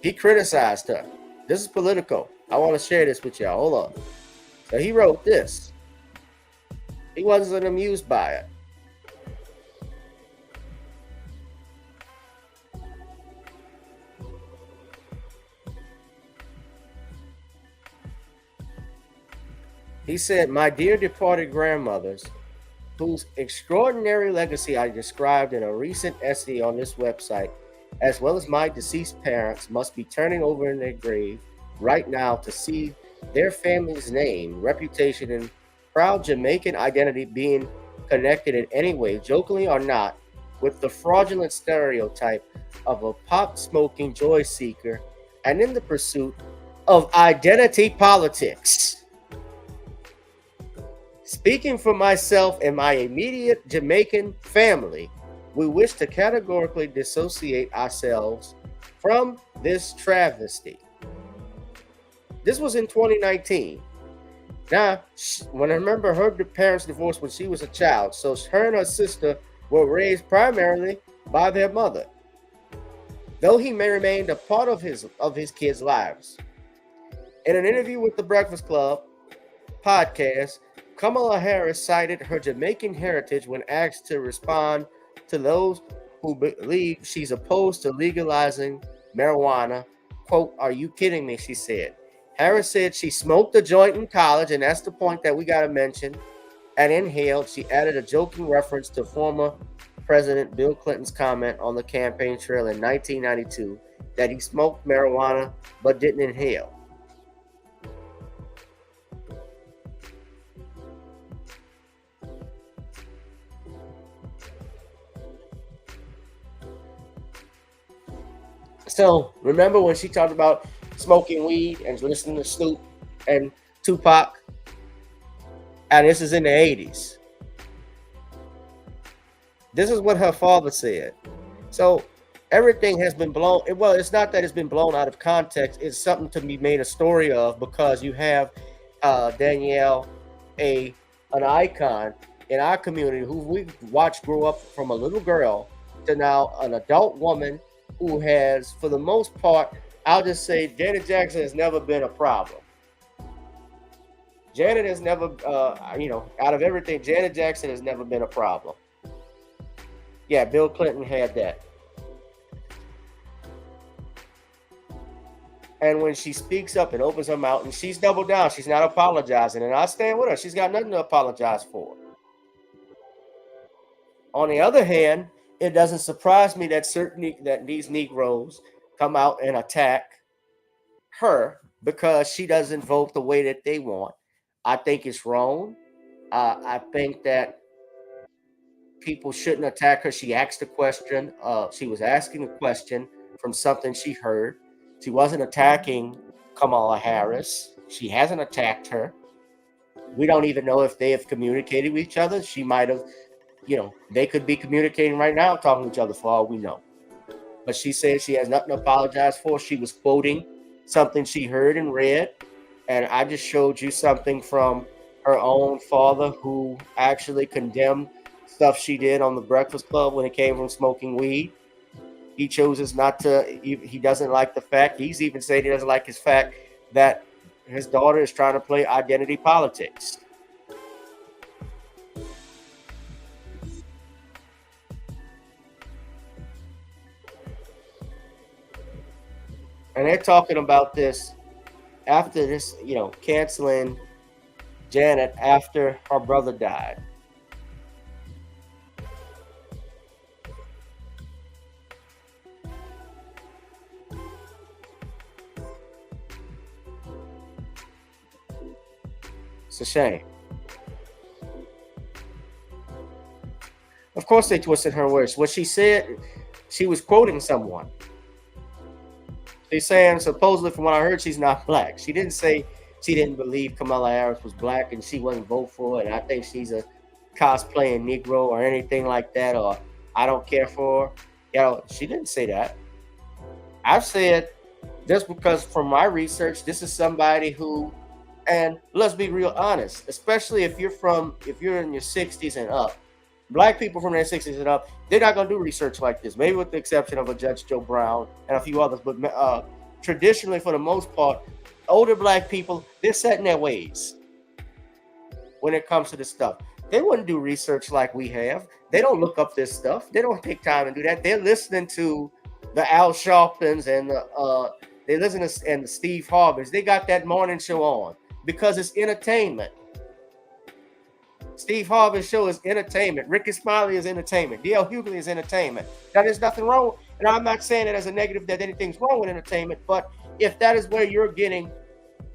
He criticized her. This is Political. I want to share this with y'all. Hold on. So he wrote this. He wasn't amused by it. He said, "My dear departed grandmothers, whose extraordinary legacy I described in a recent essay on this website, as well as my deceased parents, must be turning over in their grave right now to see their family's name, reputation, and proud Jamaican identity being connected in any way, jokingly or not, with the fraudulent stereotype of a pot smoking joy seeker and in the pursuit of identity politics. Speaking for myself and my immediate Jamaican family, we wish to categorically dissociate ourselves from this travesty." This was in 2019. Now, when I remember her parents divorced when she was a child, so her and her sister were raised primarily by their mother, though he may remain a part of his kids' lives. In an interview with the Breakfast Club podcast, Kamala Harris cited her Jamaican heritage when asked to respond to those who believe she's opposed to legalizing marijuana. Quote, "Are you kidding me?" she said. Harris said she smoked a joint in college, and that's the point that we got to mention, and inhaled. She added a joking reference to former President Bill Clinton's comment on the campaign trail in 1992 that he smoked marijuana but didn't inhale. So remember when she talked about smoking weed and listening to Snoop and Tupac? And this is in the 80s. This is what her father said. So everything has been blown. Well, it's not that it's been blown out of context. It's something to be made a story of because you have Danielle, an icon in our community who we watched grow up from a little girl to now an adult woman who has, for the most part, I'll just say Janet Jackson has never been a problem. Janet has never, out of everything, Janet Jackson has never been a problem. Yeah, Bill Clinton had that. And when she speaks up and opens her mouth, and she's doubled down, she's not apologizing. And I stand with her. She's got nothing to apologize for. On the other hand, it doesn't surprise me that these Negroes come out and attack her because she doesn't vote the way that they want. I think it's wrong. I think that people shouldn't attack her. She asked a question. She was asking a question from something she heard. She wasn't attacking Kamala Harris. She hasn't attacked her. We don't even know if they have communicated with each other. She might have, they could be communicating right now, talking to each other for all we know. But she said she has nothing to apologize for. She was quoting something she heard and read. And I just showed you something from her own father who actually condemned stuff she did on the Breakfast Club when it came from smoking weed. He chooses not to. He doesn't like the fact. He's even said he doesn't like his fact that his daughter is trying to play identity politics. And they're talking about this after this, canceling Janet after her brother died. It's a shame. Of course they twisted her words. What she said, she was quoting someone. She's saying, supposedly from what I heard, she's not black. She didn't say she didn't believe Kamala Harris was black and she wouldn't vote for it. And I think she's a cosplaying Negro or anything like that, or I don't care for her. She didn't say that. I've said, just because from my research, this is somebody who, and let's be real honest, especially if you're in your 60s and up, black people from their 60s and up, they're not going to do research like this, maybe with the exception of a Judge Joe Brown and a few others. But traditionally, for the most part, older black people, they're set in their ways when it comes to this stuff. They wouldn't do research like we have. They don't look up this stuff. They don't take time and do that. They're listening to the Al Sharptons and they listen to and the Steve Harveys. They got that morning show on because it's entertainment. Steve Harvey's show is entertainment. Ricky Smiley is entertainment. D.L. Hughley is entertainment. Now, there's nothing wrong. And I'm not saying it as a negative that anything's wrong with entertainment, but if that is where you're getting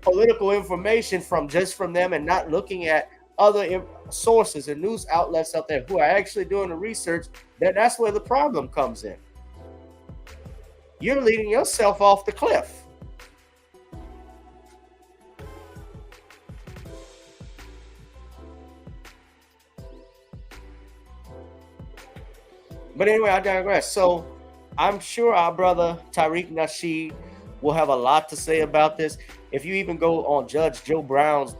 political information from them and not looking at other sources and news outlets out there who are actually doing the research, then that's where the problem comes in. You're leading yourself off the cliff. But anyway, I digress. So I'm sure our brother Tariq Nasheed will have a lot to say about this. If you even go on Judge Joe Brown's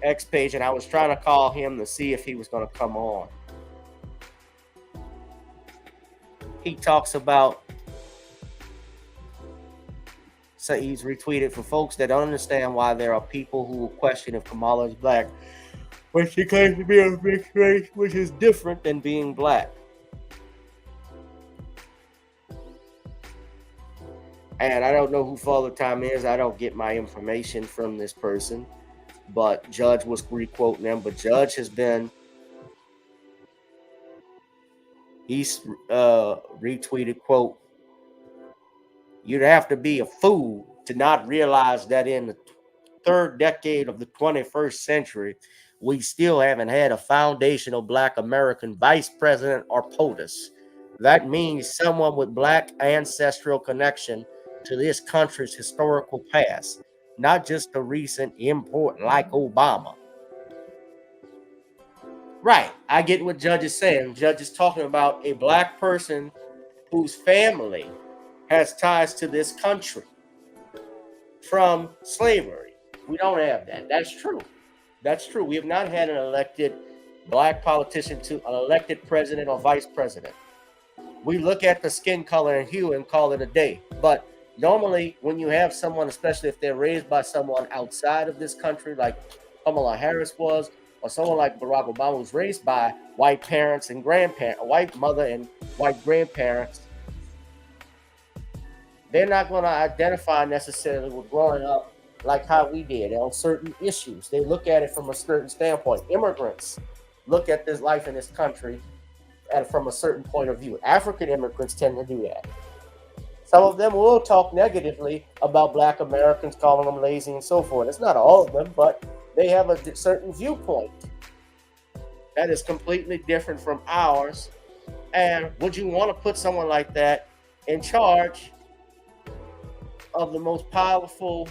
X page, and I was trying to call him to see if he was going to come on. He talks about, so he's retweeted, for folks that don't understand why there are people who will question if Kamala is black when she claims to be a mixed race, which is different than being black. And I don't know who Father Time is. I don't get my information from this person. But Judge was re-quoting them. But Judge has been, he's retweeted, quote, "You'd have to be a fool to not realize that in the third decade of the 21st century, we still haven't had a foundational black American vice president or POTUS. That means someone with black ancestral connection to this country's historical past, not just a recent import like Obama." Right. I get what Judge is saying. Judge is talking about a black person whose family has ties to this country from slavery. We don't have that. That's true. That's true. We have not had an elected black politician to an elected president or vice president. We look at the skin color and hue and call it a day. But normally, when you have someone, especially if they're raised by someone outside of this country, like Kamala Harris was, or someone like Barack Obama was raised by white parents and grandparents, a white mother and white grandparents, they're not going to identify necessarily with growing up like how we did on certain issues. They look at it from a certain standpoint. Immigrants look at this life in this country from a certain point of view. African immigrants tend to do that. Some of them will talk negatively about black Americans, calling them lazy and so forth. It's not all of them, but they have a certain viewpoint that is completely different from ours. And would you want to put someone like that in charge of the most powerful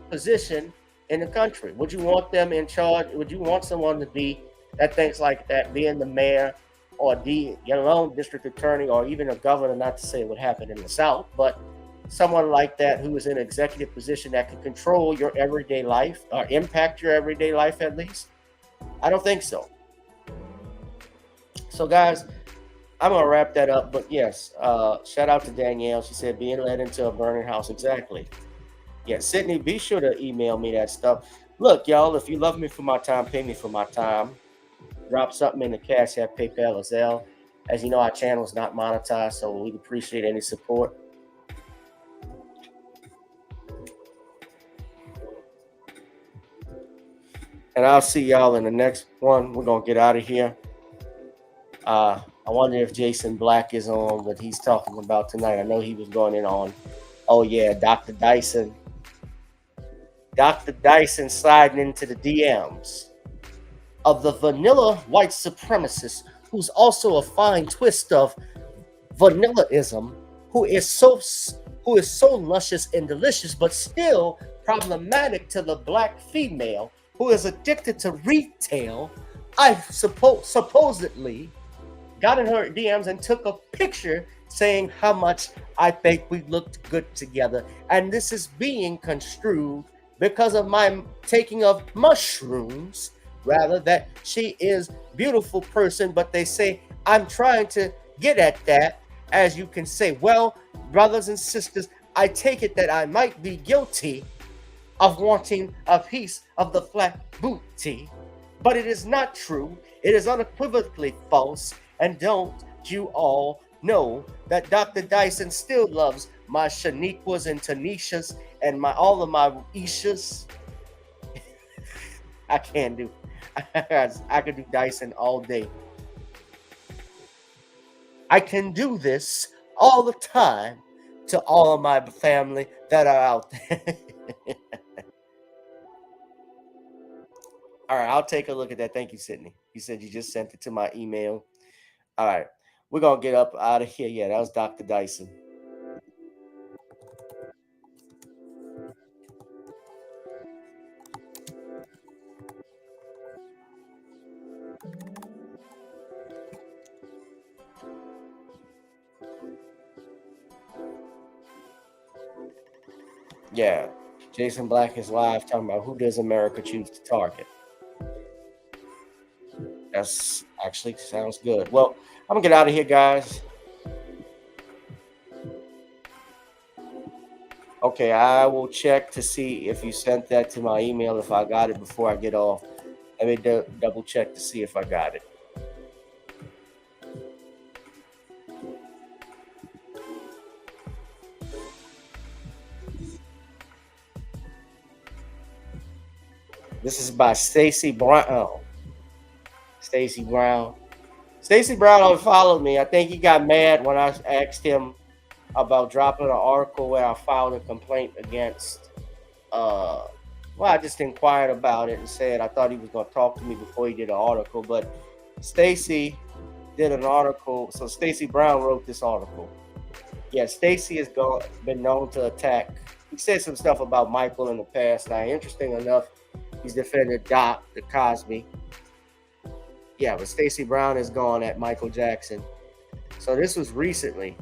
position in the country? Would you want them in charge? Would you want someone to be that thinks like that, being the mayor or get alone district attorney or even a governor? Not to say what happened in the South, but someone like that who is in an executive position that can control your everyday life or impact your everyday life at least? I don't think so. So guys, I'm going to wrap that up. But yes, shout out to Danielle. She said being led into a burning house. Exactly. Yeah, Sydney, be sure to email me that stuff. Look, y'all, if you love me for my time, pay me for my time. Drop something in the Cash App, PayPal, or Zelle. As you know, our channel is not monetized, so we'd appreciate any support. And I'll see y'all in the next one. We're going to get out of here. I wonder if Jason Black is on, what he's talking about tonight. I know he was going in on, oh yeah, Dr. Dyson. Dr. Dyson sliding into the DMs of the vanilla white supremacist, who's also a fine twist of vanillaism, who is so luscious and delicious, but still problematic to the black female who is addicted to retail. I supposedly got in her DMs and took a picture saying how much I think we looked good together. And this is being construed because of my taking of mushrooms, rather that she is a beautiful person, but they say I'm trying to get at that. As you can say, well, brothers and sisters, I take it that I might be guilty of wanting a piece of the flat booty, but it is not true. It is unequivocally false. And don't you all know that Dr. Dyson still loves my Shaniquas and Tanishas and all of my Ishas? I can't do. I could do Dyson all day. I can do this all the time to all of my family that are out there. All right, I'll take a look at that. Thank you, Sydney. You said you just sent it to my email. All right, we're going to get up out of here. Yeah, that was Dr. Dyson. Yeah, Jason Black is live talking about who does America choose to target. That's actually sounds good. Well, I'm going to get out of here, guys. Okay, I will check to see if you sent that to my email, if I got it before I get off. Let me double check to see if I got it. This is by Stacy Brown. Oh, Stacy Brown. Stacy Brown unfollowed me. I think he got mad when I asked him about dropping an article where I filed a complaint against. Well, I just inquired about it and said I thought he was going to talk to me before he did an article. But Stacy did an article. So Stacy Brown wrote this article. Yeah, Stacy has been known to attack. He said some stuff about Michael in the past. Now, interesting enough, he's defended Dr. Cosby. Yeah, but Stacy Brown has gone at Michael Jackson. So this was recently.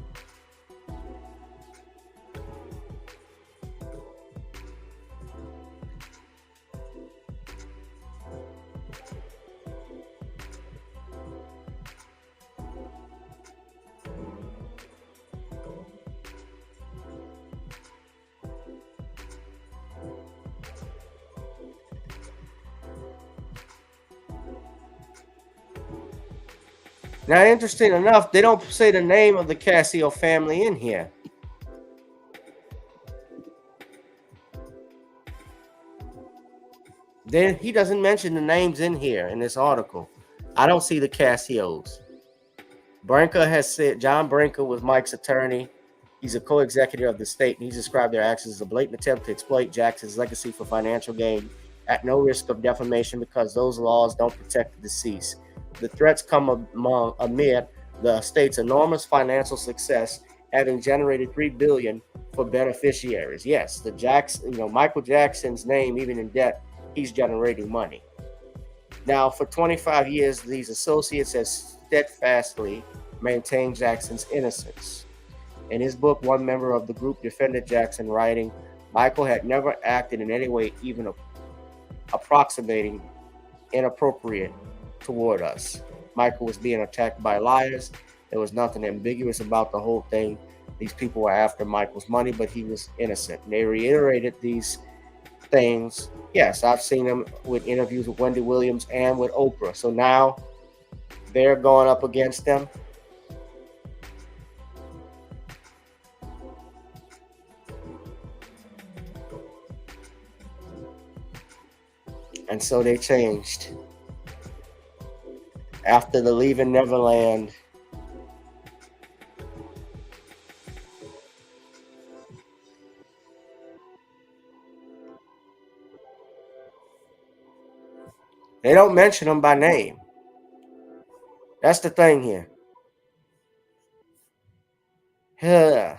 Now, interesting enough, they don't say the name of the Casio family in here. Then he doesn't mention the names in here in this article. I don't see the Casios. Branca has said John Branca was Mike's attorney. He's a co-executive of the state, and he's described their actions as a blatant attempt to exploit Jackson's legacy for financial gain at no risk of defamation because those laws don't protect the deceased. The threats come amid the state's enormous financial success, having generated $3 billion for beneficiaries. Yes, Michael Jackson's name, even in debt, he's generating money. Now, for 25 years, these associates have steadfastly maintained Jackson's innocence. In his book, one member of the group defended Jackson, writing, Michael had never acted in any way even approximating inappropriate toward us. Michael was being attacked by liars. There was nothing ambiguous about the whole thing. These people were after Michael's money, but he was innocent. And they reiterated these things. Yes, I've seen them with interviews with Wendy Williams and with Oprah. So now they're going up against them. And so they changed. After the Leaving Neverland, they don't mention them by name. That's the thing here. Huh.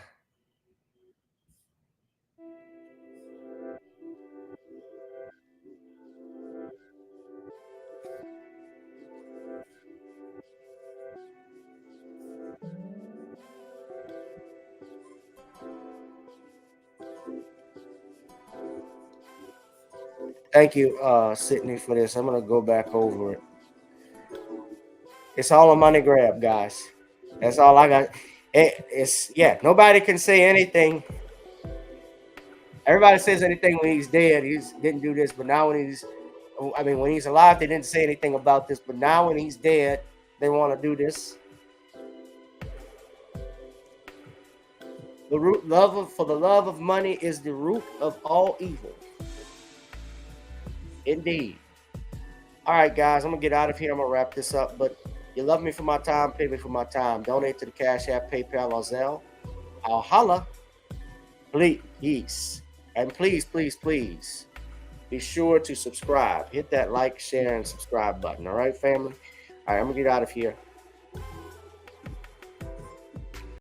Thank you, Sydney, for this. I'm gonna go back over it. It's all a money grab, guys. That's all I got. It's yeah. Nobody can say anything. Everybody says anything when he's dead. He didn't do this, but now when when he's alive, they didn't say anything about this. But now when he's dead, they want to do this. For the love of money is the root of all evil. Indeed. All right, guys, I'm gonna get out of here. I'm gonna wrap this up. But you love me for my time, pay me for my time. Donate to the Cash App, PayPal, or Zelle. I'll holla. Please. And please, please, please be sure to subscribe. Hit that like, share, and subscribe button. All right, family? All right, I'm gonna get out of here.